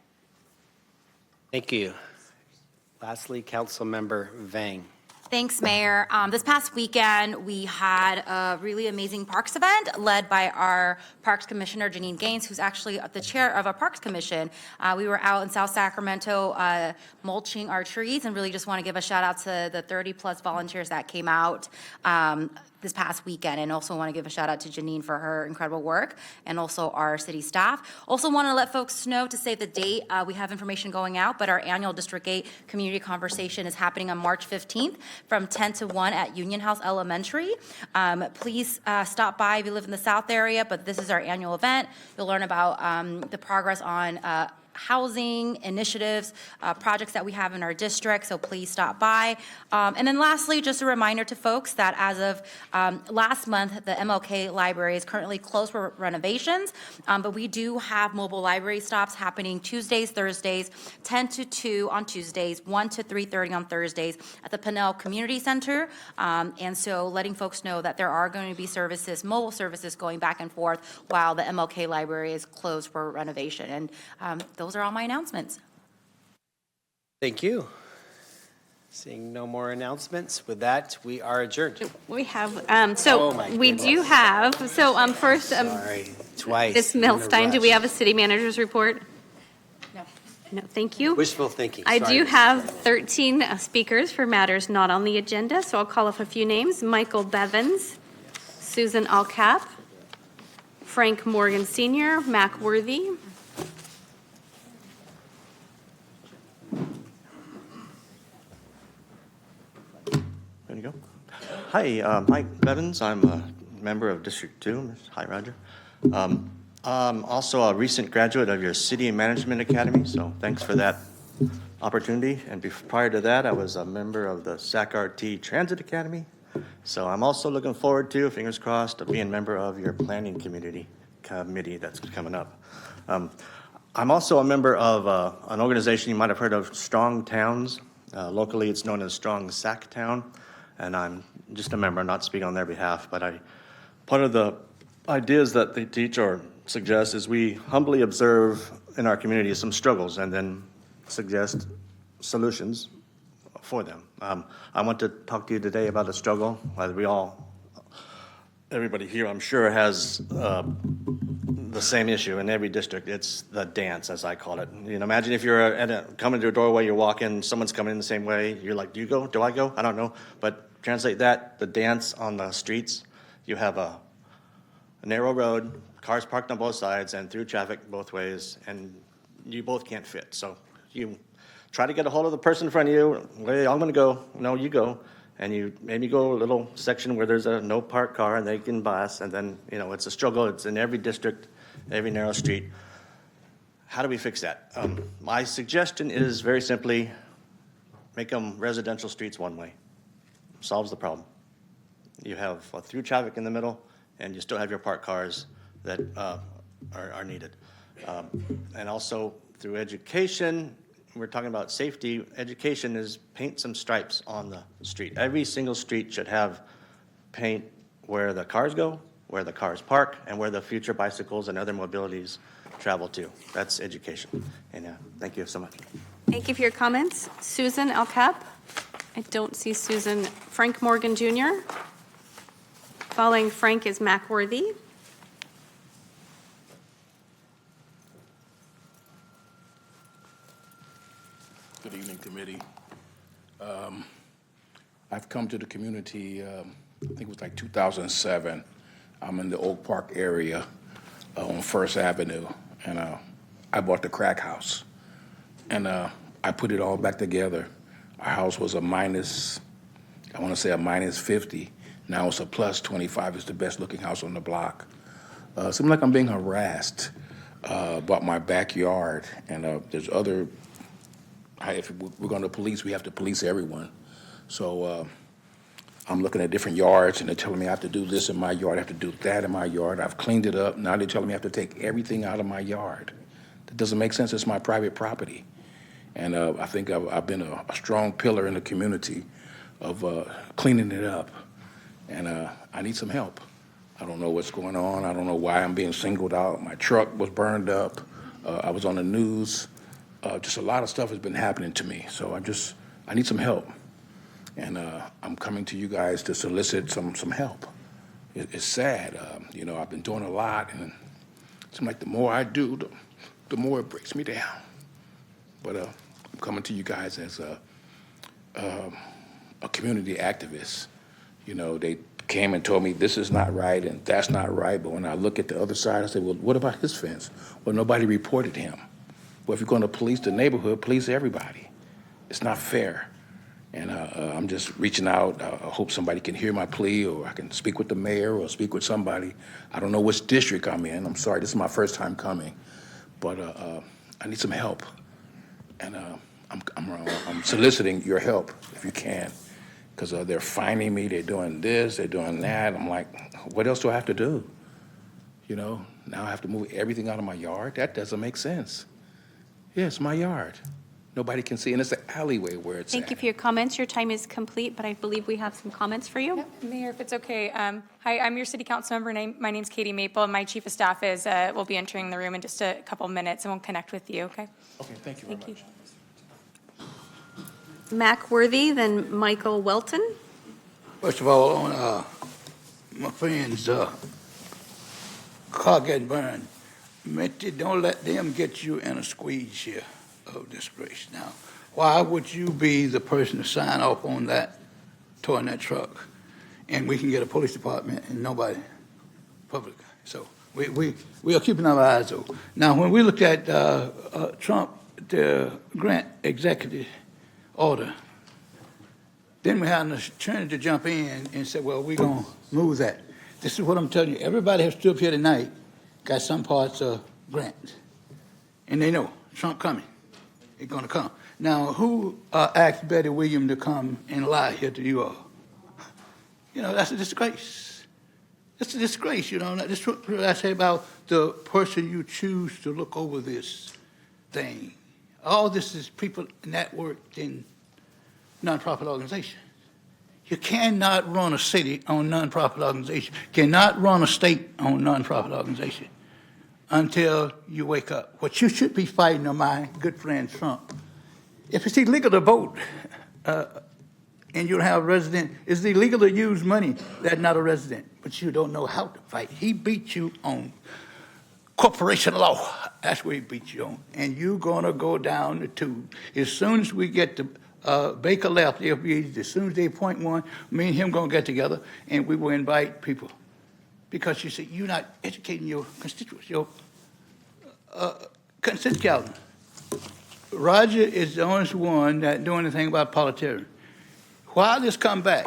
Speaker 1: Thank you. Lastly, Councilmember Vang.
Speaker 12: Thanks, Mayor. This past weekend, we had a really amazing parks event led by our Parks Commissioner, Janine Gaines, who's actually the chair of our Parks Commission. We were out in South Sacramento mulching our trees, and really just want to give a shout out to the 30-plus volunteers that came out this past weekend, and also want to give a shout out to Janine for her incredible work, and also our city staff. Also want to let folks know to save the date. We have information going out, but our annual District 8 community conversation is happening on March 15th from 10 to 1 at Union House Elementary. Please stop by if you live in the South area, but this is our annual event. You'll learn about the progress on housing initiatives, projects that we have in our district, so please stop by. And then lastly, just a reminder to folks that as of last month, the MLK Library is currently closed for renovations, but we do have mobile library stops happening Tuesdays, Thursdays, 10 to 2 on Tuesdays, 1 to 3:30 on Thursdays at the Pinnell Community Center. And so letting folks know that there are going to be services, mobile services going back and forth while the MLK Library is closed for renovation. And those are all my announcements.
Speaker 1: Thank you. Seeing no more announcements, with that, we are adjourned.
Speaker 2: We have,
Speaker 1: we
Speaker 2: do have, first,
Speaker 1: Sorry, twice.
Speaker 2: Ms.
Speaker 1: in a
Speaker 2: Milstein, do we
Speaker 1: rush.
Speaker 2: have a city manager's report?
Speaker 12: No.
Speaker 2: No, thank you.
Speaker 1: Wishful thinking.
Speaker 2: I
Speaker 1: Sorry.
Speaker 2: do have 13 speakers for matters not on the agenda, so I'll call off a few names. Michael Bevins, Susan Alcap, Frank Morgan Sr., Mac Worthy,
Speaker 24: There you go. Hi, Mike Bevins. I'm a member of District 2. Hi, Roger. I'm also a recent graduate of your City Management Academy, so thanks for that opportunity. And prior to that, I was a member of the SAC-RT Transit Academy. So I'm also looking forward to, fingers crossed, to being a member of your planning committee that's coming up. I'm also a member of an organization you might have heard of, Strong Towns. Locally, it's known as Strong Sac Town. And I'm just a member, not speaking on their behalf, but part of the ideas that they teach or suggest is we humbly observe in our community some struggles and then suggest solutions for them. I want to talk to you today about a struggle that everybody here I'm sure has the same issue in every district. It's the dance, as I call it. Imagine if you're coming to a doorway, you're walking, someone's coming in the same way, you're like, do you go? Do I go? I don't know. But translate that, the dance on the streets, you have a narrow road, cars parked on both sides and through traffic both ways, and you both can't fit. So you try to get a hold of the person in front of you. Hey, I'm going to go. No, you go. And you maybe go a little section where there's a no park car and they can pass. And then, it's a struggle. It's in every district, every narrow street. How do we fix that? My suggestion is very simply make them residential streets one way. Solves the problem. You have through traffic in the middle, and you still have your parked cars that are needed. And also through education, we're talking about safety. Education is paint some stripes on the street. Every single street should have paint where the cars go, where the cars park, and where the future bicycles and other mobilities travel to. That's education. And thank you so much.
Speaker 2: Thank you for your comments. Susan Alcap. I don't see Susan. Frank Morgan Jr. Following Frank is Mac Worthy.
Speaker 13: Good evening, committee. I've come to the community, I think it was like 2007. I'm in the Oak Park area on First Avenue, and I bought the crack house. And I put it all back together. Our house was a minus, I want to say a minus 50. Now it's a plus 25. It's the best looking house on the block. Seems like I'm being harassed about my backyard, and there's other, if we're going to police, we have to police everyone. So I'm looking at different yards, and they're telling me I have to do this in my yard, I have to do that in my yard. I've cleaned it up. Now they're telling me I have to take everything out of my yard. That doesn't make sense. It's my private property. And I think I've been a strong pillar in the community of cleaning it up. And I need some help. I don't know what's going on. I don't know why I'm being singled out. My truck was burned up. I was on the news. Just a lot of stuff has been happening to me. So I need some help. And I'm coming to you guys to solicit some help. It's sad. I've been doing a lot, and it seems like the more I do, the more it breaks me down. But I'm coming to you guys as a community activist. They came and told me this is not right and that's not right. But when I look at the other side, I say, well, what about his fence? Well, nobody reported him. Well, if you're going to police the neighborhood, police everybody. It's not fair. And I'm just reaching out. I hope somebody can hear my plea, or I can speak with the mayor or speak with somebody. I don't know which district I'm in. I'm sorry, this is my first time coming. But I need some help. And I'm soliciting your help, if you can, because they're fining me, they're doing this, they're doing that. I'm like, what else do I have to do? Now I have to move everything out of my yard? That doesn't make sense. Yeah, it's my yard. Nobody can see, and it's an alleyway where it's
Speaker 2: Thank you for your comments. Your time is complete, but I believe we have some comments for you.
Speaker 6: Mayor, if it's okay. Hi, I'm your city council member. My name's Katie Maple, and my chief of staff will be entering the room in just a couple of minutes, and we'll connect with you, okay?
Speaker 13: Okay, thank you very much.
Speaker 2: Mac Worthy, then Michael Welton.
Speaker 10: First of all, on my friend's car getting burned, Mitty, don't let them get you in a squeeze here of disgrace. Now, why would you be the person to sign off on that, towing that truck, and we can get a police department and nobody public? So we are keeping our eyes open. Now, when we looked at Trump, the grant executive order, then we had an attorney to jump in and say, well, we're going to move that. This is what I'm telling you. Everybody who stood up here tonight got some parts of grant. And they know Trump coming. He's going to come. Now, who asked Betty Williams to come and lie here to you all? That's a disgrace. It's a disgrace, That's what I say about the person you choose to look over this thing. All this is people networked in nonprofit organizations. You cannot run a city on nonprofit organization, cannot run a state on nonprofit organization until you wake up. What you should be fighting on, my good friend Trump, if it's illegal to vote and you don't have a resident, it's illegal to use money that's not a resident, but you don't know how to fight. He beat you on corporation law. That's where he beat you on. And you're going to go down the tube. As soon as we get the Baker left, as soon as they appoint one, me and him gonna get together, and we will invite people. Because you see, you're not educating your constituents, your constituents. Roger is the only one that doing anything about politics. While this come back,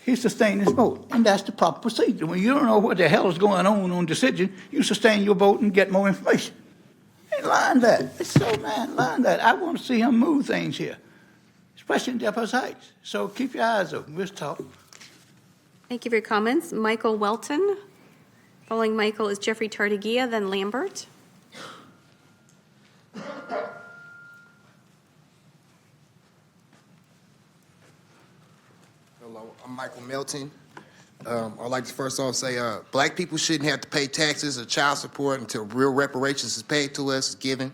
Speaker 10: he sustained his vote, and that's the proper procedure. When you don't know what the hell is going on decision, you sustain your vote and get more information. And learn that. It's so, man, learn that. I want to see him move things here, especially in Depots Heights. So keep your eyes open. We'll talk.
Speaker 2: Thank you for your comments. Michael Welton. Following Michael is Jeffrey Tartagia, then Lambert.
Speaker 7: Hello, I'm Michael Melton. I'd like to first off say black people shouldn't have to pay taxes or child support until real reparations is paid to us, is given.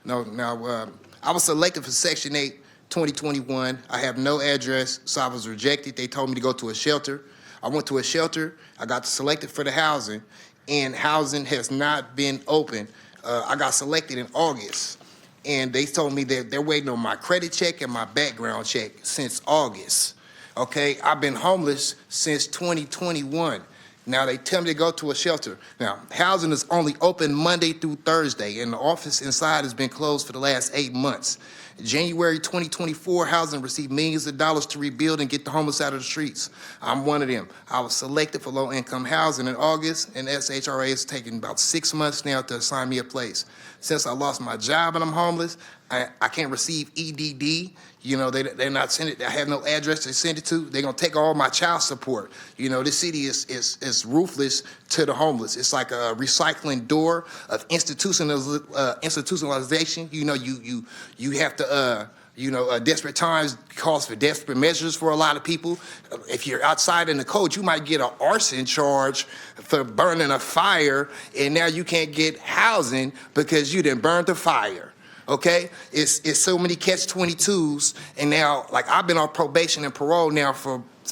Speaker 7: I was selected for Section 8, 2021. I have no address, so I was rejected. They told me to go to a shelter. I went to a shelter. I got selected for the housing, and housing has not been open. I got selected in August, and they told me that they're waiting on my credit check and my background check since August. Okay, I've been homeless since 2021. Now they tell me to go to a shelter. Now, housing is only open Monday through Thursday, and the office inside has been closed for the last 8 months. January 2024, housing received millions of dollars to rebuild and get the homeless out of the streets. I'm one of them. I was selected for low-income housing in August, and SHRA has taken about 6 months now to assign me a place. Since I lost my job and I'm homeless, I can't receive EDD. You know, they're not sending it. I have no address to send it to. They're gonna take all my child support. You know, this city is ruthless to the homeless. It's like a recycling door of institutionalization. You know, you have to, desperate times calls for desperate measures for a lot of people. If you're outside in the cold, you might get an arson charge for burning a fire, and now you can't get housing because you didn't burn the fire. Okay, it's so many catch-22s, and now, like, I've been on probation and parole now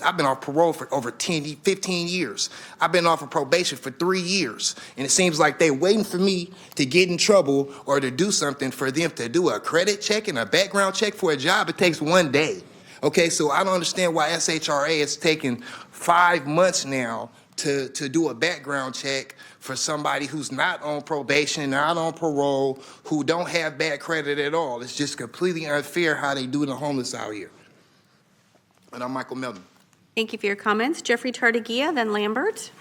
Speaker 7: I've been off parole for over 15 years. I've been off of probation for 3 years, and it seems like they're waiting for me to get in trouble or to do something for them to do a credit check and a background check for a job. It takes 1 day. Okay, so I don't understand why SHRA is taking 5 months now to do a background check for somebody who's not on probation, not on parole, who don't have bad credit at all. It's just completely unfair how they do the homeless out here. And I'm Michael Melton.
Speaker 2: Thank you for your comments. Jeffrey Tartagia, then Lambert.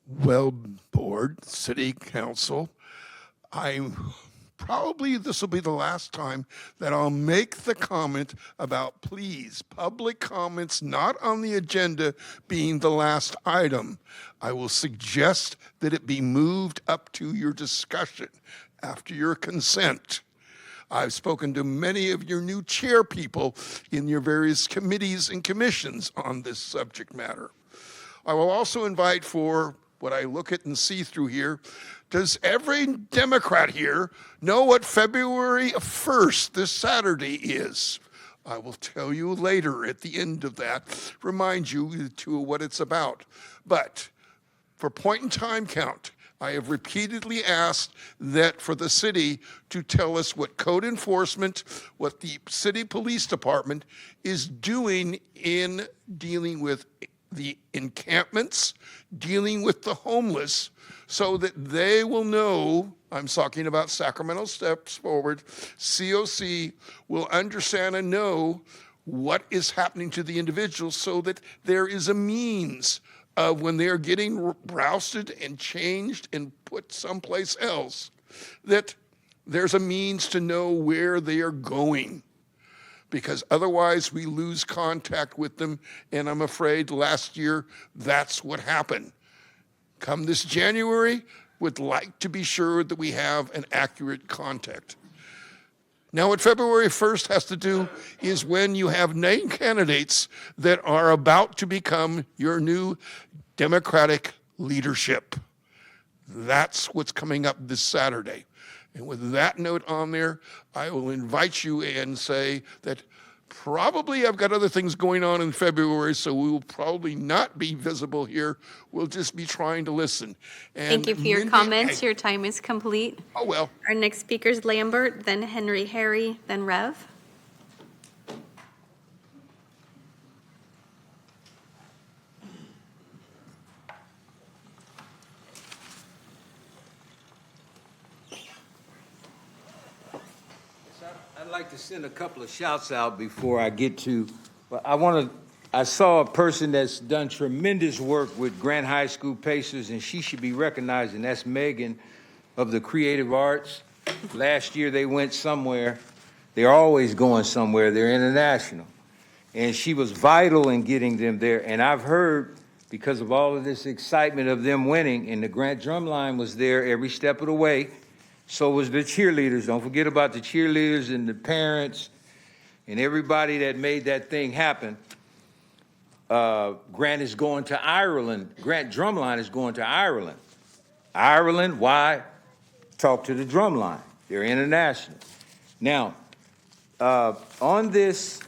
Speaker 4: Well, board, city council, probably this will be the last time that I'll make the comment about, please, public comments not on the agenda being the last item. I will suggest that it be moved up to your discussion after your consent. I've spoken to many of your new chair people in your various committees and commissions on this subject matter. I will also invite, for what I look at and see through here, does every Democrat here know what February 1st, this Saturday, is? I will tell you later at the end of that, remind you to what it's about. But for point in time count, I have repeatedly asked that for the city to tell us what code enforcement, what the city police department is doing in dealing with the encampments, dealing with the homeless, so that they will know, I'm talking about Sacramento Steps Forward, COC will understand and know what is happening to the individuals, so that there is a means of when they are getting rousted and changed and put someplace else, that there's a means to know where they are going. Because otherwise we lose contact with them, and I'm afraid last year that's what happened. Come this January, would like to be sure that we have an accurate contact. Now, what February 1st has to do is when you have named candidates that are about to become your new Democratic leadership. That's what's coming up this Saturday. And with that note on there, I will invite you and say that Probably I've got other things going on in February, so we will probably not be visible here. We'll just be trying to listen. And
Speaker 2: Thank you for your
Speaker 4: Mindy,
Speaker 2: comments.
Speaker 4: hey,
Speaker 2: Your time is complete.
Speaker 4: oh, well.
Speaker 2: Our next speaker is Lambert, then Henry Harry, then Rev.
Speaker 8: I'd like to send a couple of shouts out before I get to, but I saw a person that's done tremendous work with Grant High School Pacers, and she should be recognized, and that's Megan of the Creative Arts. Last year they went somewhere. They're always going somewhere. They're international. And she was vital in getting them there. And I've heard, because of all of this excitement of them winning, and the Grant Drumline was there every step of the way, so was the cheerleaders. Don't forget about the cheerleaders and the parents and everybody that made that thing happen. Grant is going to Ireland. Grant Drumline is going to Ireland. Ireland, why? Talk to the Drumline. They're international. Now, on this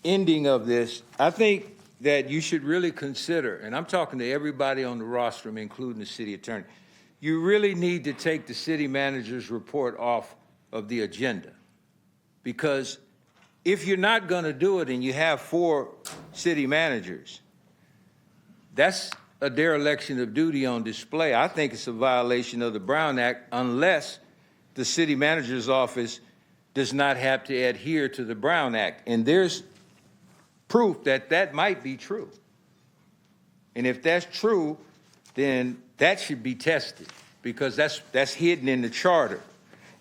Speaker 8: ending of this, I think that you should really consider, and I'm talking to everybody on the rostrum, including the city attorney, you really need to take the city manager's report off of the agenda. Because if you're not going to do it and you have 4 city managers, that's a dereliction of duty on display. I think it's a violation of the Brown Act unless the city manager's office does not have to adhere to the Brown Act. And there's proof that that might be true. And if that's true, then that should be tested, because that's hidden in the charter.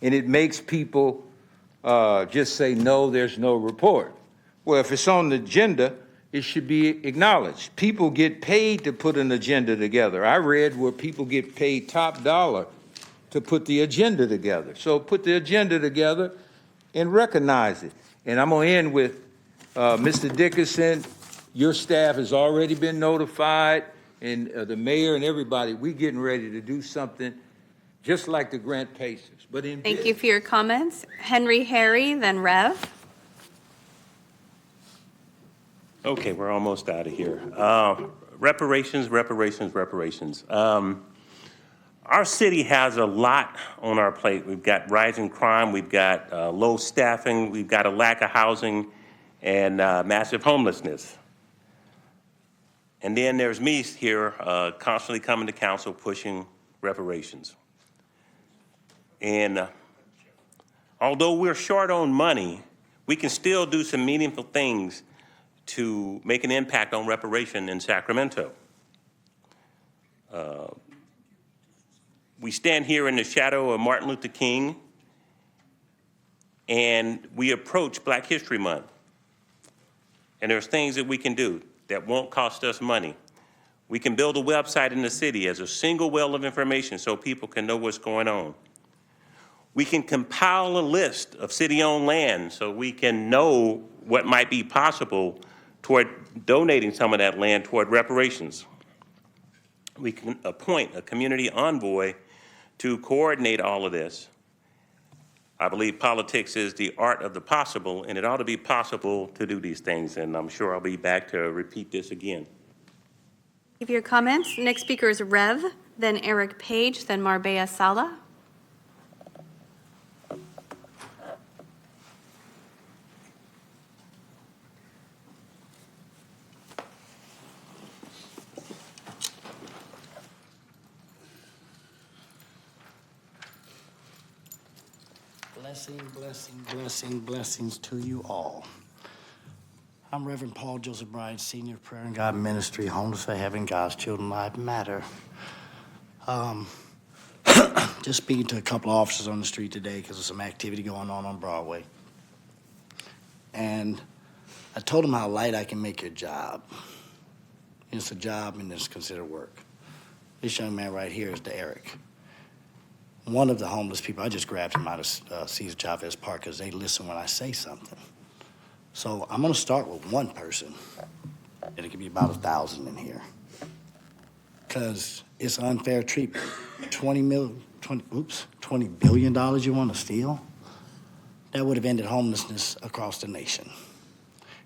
Speaker 8: And it makes people just say, no, there's no report. Well, if it's on the agenda, it should be acknowledged. People get paid to put an agenda together. I read where people get paid top dollar to put the agenda together. So put the agenda together and recognize it. And I'm going to end with Mr. Dickerson, your staff has already been notified, and the mayor and everybody, we're getting ready to do something just like the Grant Pacers. But
Speaker 2: Thank you for your comments. Henry Harry, then Rev.
Speaker 22: Okay, we're almost out of here. Reparations. Our city has a lot on our plate. We've got rising crime, we've got low staffing, we've got a lack of housing, and massive homelessness. And then there's me here constantly coming to council pushing reparations. And although we're short on money, we can still do some meaningful things to make an impact on reparation in Sacramento. We stand here in the shadow of Martin Luther King, and we approach Black History Month. And there's things that we can do that won't cost us money. We can build a website in the city as a single well of information so people can know what's going on. We can compile a list of city-owned land so we can know what might be possible toward donating some of that land toward reparations. We can appoint a community envoy to coordinate all of this. I believe politics is the art of the possible, and it ought to be possible to do these things, and I'm sure I'll be back to repeat this again.
Speaker 2: Thank you for your comments. Next speaker is Rev, then Eric Page, then Marbella Sala.
Speaker 14: Blessings to you all. I'm Reverend Paul Joseph Bryan, Senior Prayer and God Ministry, Homeless for Heaven, God's Children Lives Matter. Just speaking to a couple of officers on the street today because there's some activity going on Broadway. And I told them how light I can make your job. It's a job and it's considered work. This young man right here is Eric. One of the homeless people, I just grabbed him out of Cesar Chavez Park because they listen when I say something. So I'm going to start with one person, and it could be about 1,000 in here. because it's unfair treatment. $20 billion you want to steal? That would have ended homelessness across the nation.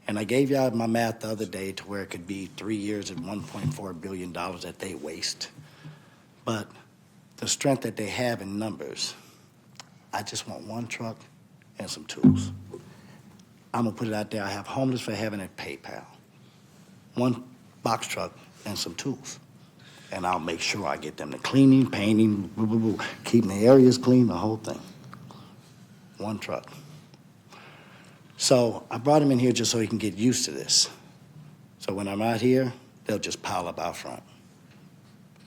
Speaker 14: And I gave y'all my math the other day to where it could be 3 years and $1.4 billion that they waste. But the strength that they have in numbers, I just want one truck and some tools. I'm gonna put it out there, I have homeless for heaven at PayPal. One box truck and some tools. And I'll make sure I get them the cleaning, painting, keeping the areas clean, the whole thing. One truck. So I brought him in here just so he can get used to this. So when I'm out here, they'll just pile up out front.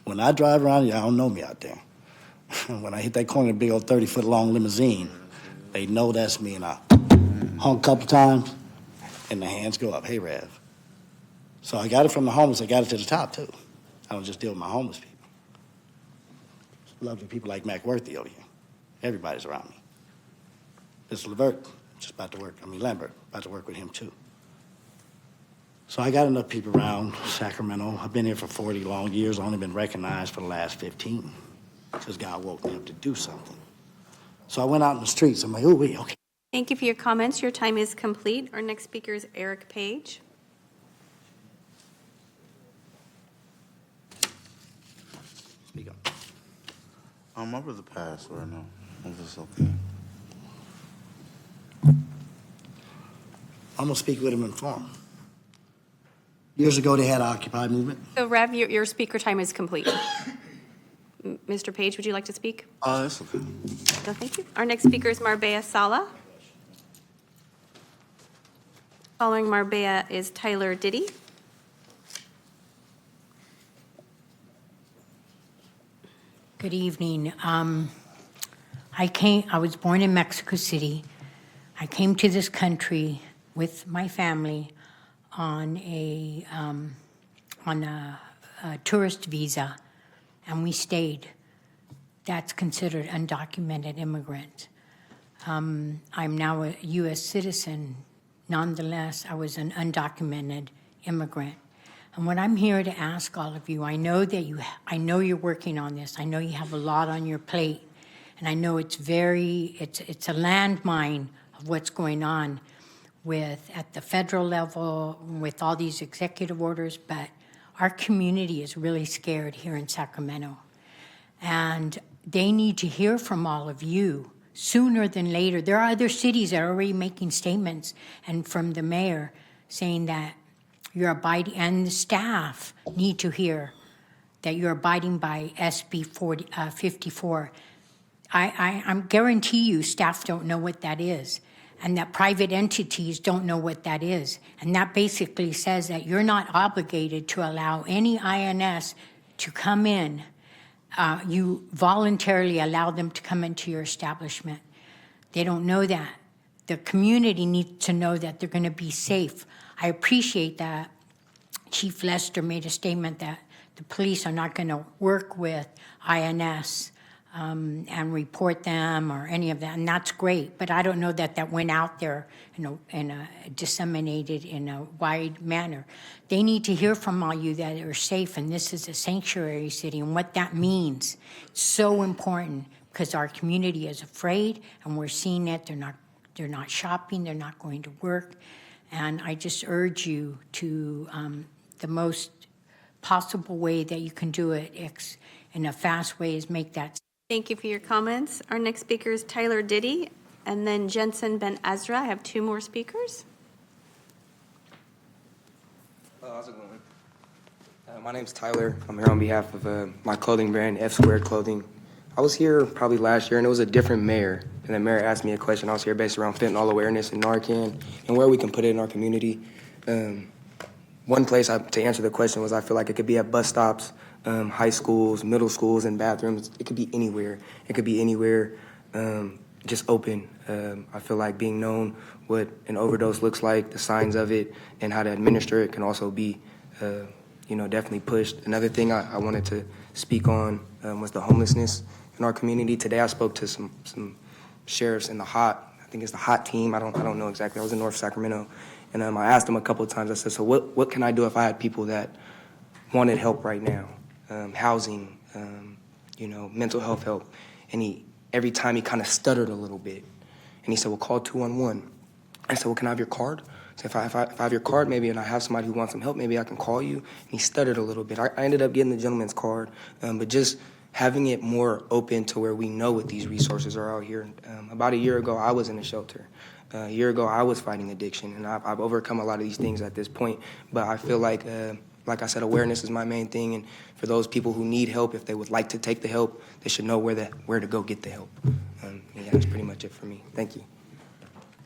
Speaker 14: When I drive around, y'all don't know me out there. When I hit that corner, a big old 30-foot long limousine, they know that's me, and I honk a couple times, and the hands go up. Hey, Rev. So I got it from the homeless. I got it to the top, too. I don't just deal with my homeless people. Lovely people like Mac Worthy over here. Everybody's around me. Mr. Levert, just about to work. Lambert, about to work with him, too. So I got enough people around Sacramento. I've been here for 40 long years, only been recognized for the last 15, because God woke me up to do something. So I went out in the streets. I'm like, oh, wait, okay.
Speaker 2: Thank you for your comments. Your time is complete. Our next speaker is Eric Page.
Speaker 14: Speak up.
Speaker 15: I was a pass right now. Is this okay?
Speaker 14: I'm gonna speak with him and inform him. Years ago, they had an Occupy movement.
Speaker 2: So, Rev, your speaker time is complete. Mr. Page, would you like to speak?
Speaker 15: It's okay.
Speaker 2: No, thank you. Our next speaker is Marbella Sala. Following Marbella is Tyler Diddy.
Speaker 16: Good evening. I was born in Mexico City. I came to this country with my family on a tourist visa, and we stayed. That's considered undocumented immigrant. I'm now a U.S. citizen. Nonetheless, I was an undocumented immigrant. And what I'm here to ask all of you, I know you're working on this. I know you have a lot on your plate, and I know it's a landmine of what's going on at the federal level with all these executive orders, but our community is really scared here in Sacramento. And they need to hear from all of you sooner than later. There are other cities that are already making statements, and from the mayor saying that you're abiding, and the staff need to hear that you're abiding by SB 54. I guarantee you staff don't know what that is, and that private entities don't know what that is. And that basically says that you're not obligated to allow any INS to come in. You voluntarily allow them to come into your establishment. They don't know that. The community needs to know that they're going to be safe. I appreciate that Chief Lester made a statement that the police are not going to work with INS and report them or any of that, and that's great. But I don't know that that went out there disseminated in a wide manner. They need to hear from all you that are safe, and this is a sanctuary city, and what that means. It's so important because our community is afraid, and we're seeing it. They're not shopping. They're not going to work. And I just urge you to, the most possible way that you can do it in a fast way is make that.
Speaker 2: Thank you for your comments. Our next speaker is Tyler Diddy, and then Jensen Ben Ezra. I have two more speakers.
Speaker 18: How's it going? My name's Tyler. I'm here on behalf of my clothing brand, F Squared Clothing. I was here probably last year, and it was a different mayor. And the mayor asked me a question. I was here based around fentanyl awareness and Narcan and where we can put it in our community. One place to answer the question was I feel like it could be at bus stops, high schools, middle schools, and bathrooms. It could be anywhere. It could be anywhere, just open. I feel like being known what an overdose looks like, the signs of it, and how to administer it can also be, definitely pushed. Another thing I wanted to speak on was the homelessness in our community. Today I spoke to some sheriffs in the HOT. I think it's the HOT team. I don't know exactly. I was in North Sacramento, and I asked them a couple of times. I said, so what can I do if I had people that wanted help right now? housing, mental health help. And every time he kind of stuttered a little bit. And he said, well, call 211. I said, well, can I have your card? So if I have your card, maybe, and I have somebody who wants some help, maybe I can call you. And he stuttered a little bit. I ended up getting the gentleman's card, but just having it more open to where we know what these resources are out here. About a year ago, I was in a shelter. A year ago, I was fighting addiction, and I've overcome a lot of these things at this point. But I feel like I said, awareness is my main thing, and for those people who need help, if they would like to take the help, they should know where to go get the help. Yeah, that's pretty much it for me. Thank you.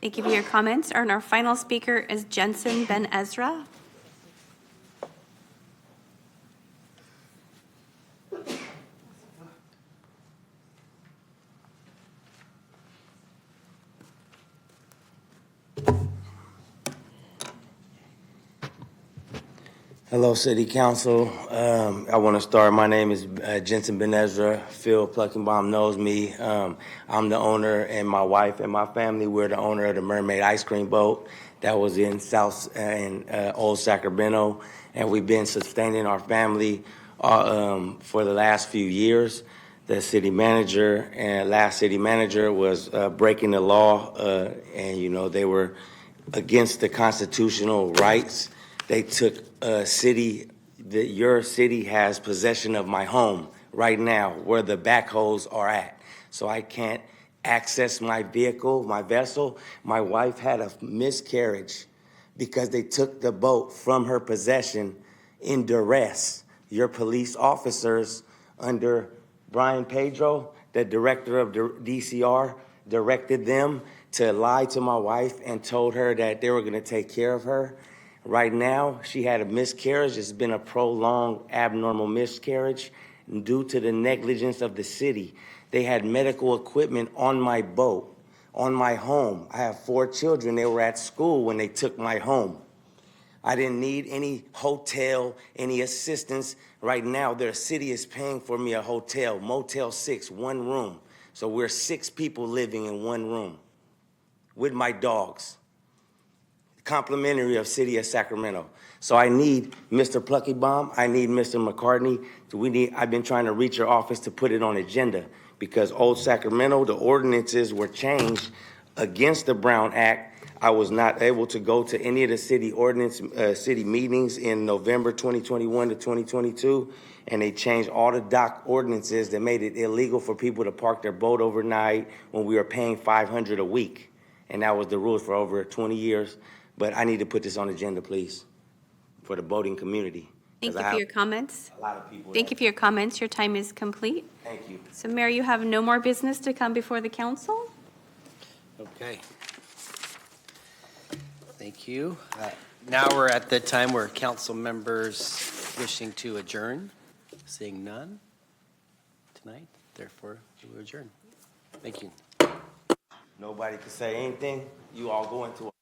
Speaker 2: Thank you for your comments. And our final speaker is Jensen Ben Ezra.
Speaker 3: Hello, City Council. I want to start. My name is Jensen Ben Ezra. Phil Pluckenbaum knows me. I'm the owner, and my wife and my family, we're the owner of the Mermaid Ice Cream Boat that was in Old Sacramento, and we've been sustaining our family for the last few years. The last city manager was breaking the law, and they were against the constitutional rights. They took your city has possession of my home right now where the backhoes are at. So I can't access my vehicle, my vessel. My wife had a miscarriage because they took the boat from her possession in duress. Your police officers under Brian Pedro, the director of DCR, directed them to lie to my wife and told her that they were going to take care of her. Right now, she had a miscarriage. It's been a prolonged abnormal miscarriage due to the negligence of the city. They had medical equipment on my boat, on my home. I have 4 children. They were at school when they took my home. I didn't need any hotel, any assistance. Right now, their city is paying for me a hotel, Motel 6, 1 room. So we're 6 people living in 1 room with my dogs. Complimentary of City of Sacramento. So I need Mr. Pluckenbaum, I need Mr. McCartney. I've been trying to reach your office to put it on agenda because Old Sacramento, the ordinances were changed against the Brown Act. I was not able to go to any of the city meetings in November 2021 to 2022, and they changed all the dock ordinances that made it illegal for people to park their boat overnight when we were paying $500 a week. And that was the rules for over 20 years. But I need to put this on agenda, please, for the boating community.
Speaker 2: Thank you for your comments.
Speaker 3: A lot of people.
Speaker 2: Thank you for your comments. Your time is complete.
Speaker 3: Thank you.
Speaker 2: So, Mayor, you have no more business to come before the council?
Speaker 1: Okay. Thank you. Now we're at the time where council members wishing to adjourn. Seeing none tonight, therefore we will adjourn. Thank you.
Speaker 3: Nobody can say anything. You all go into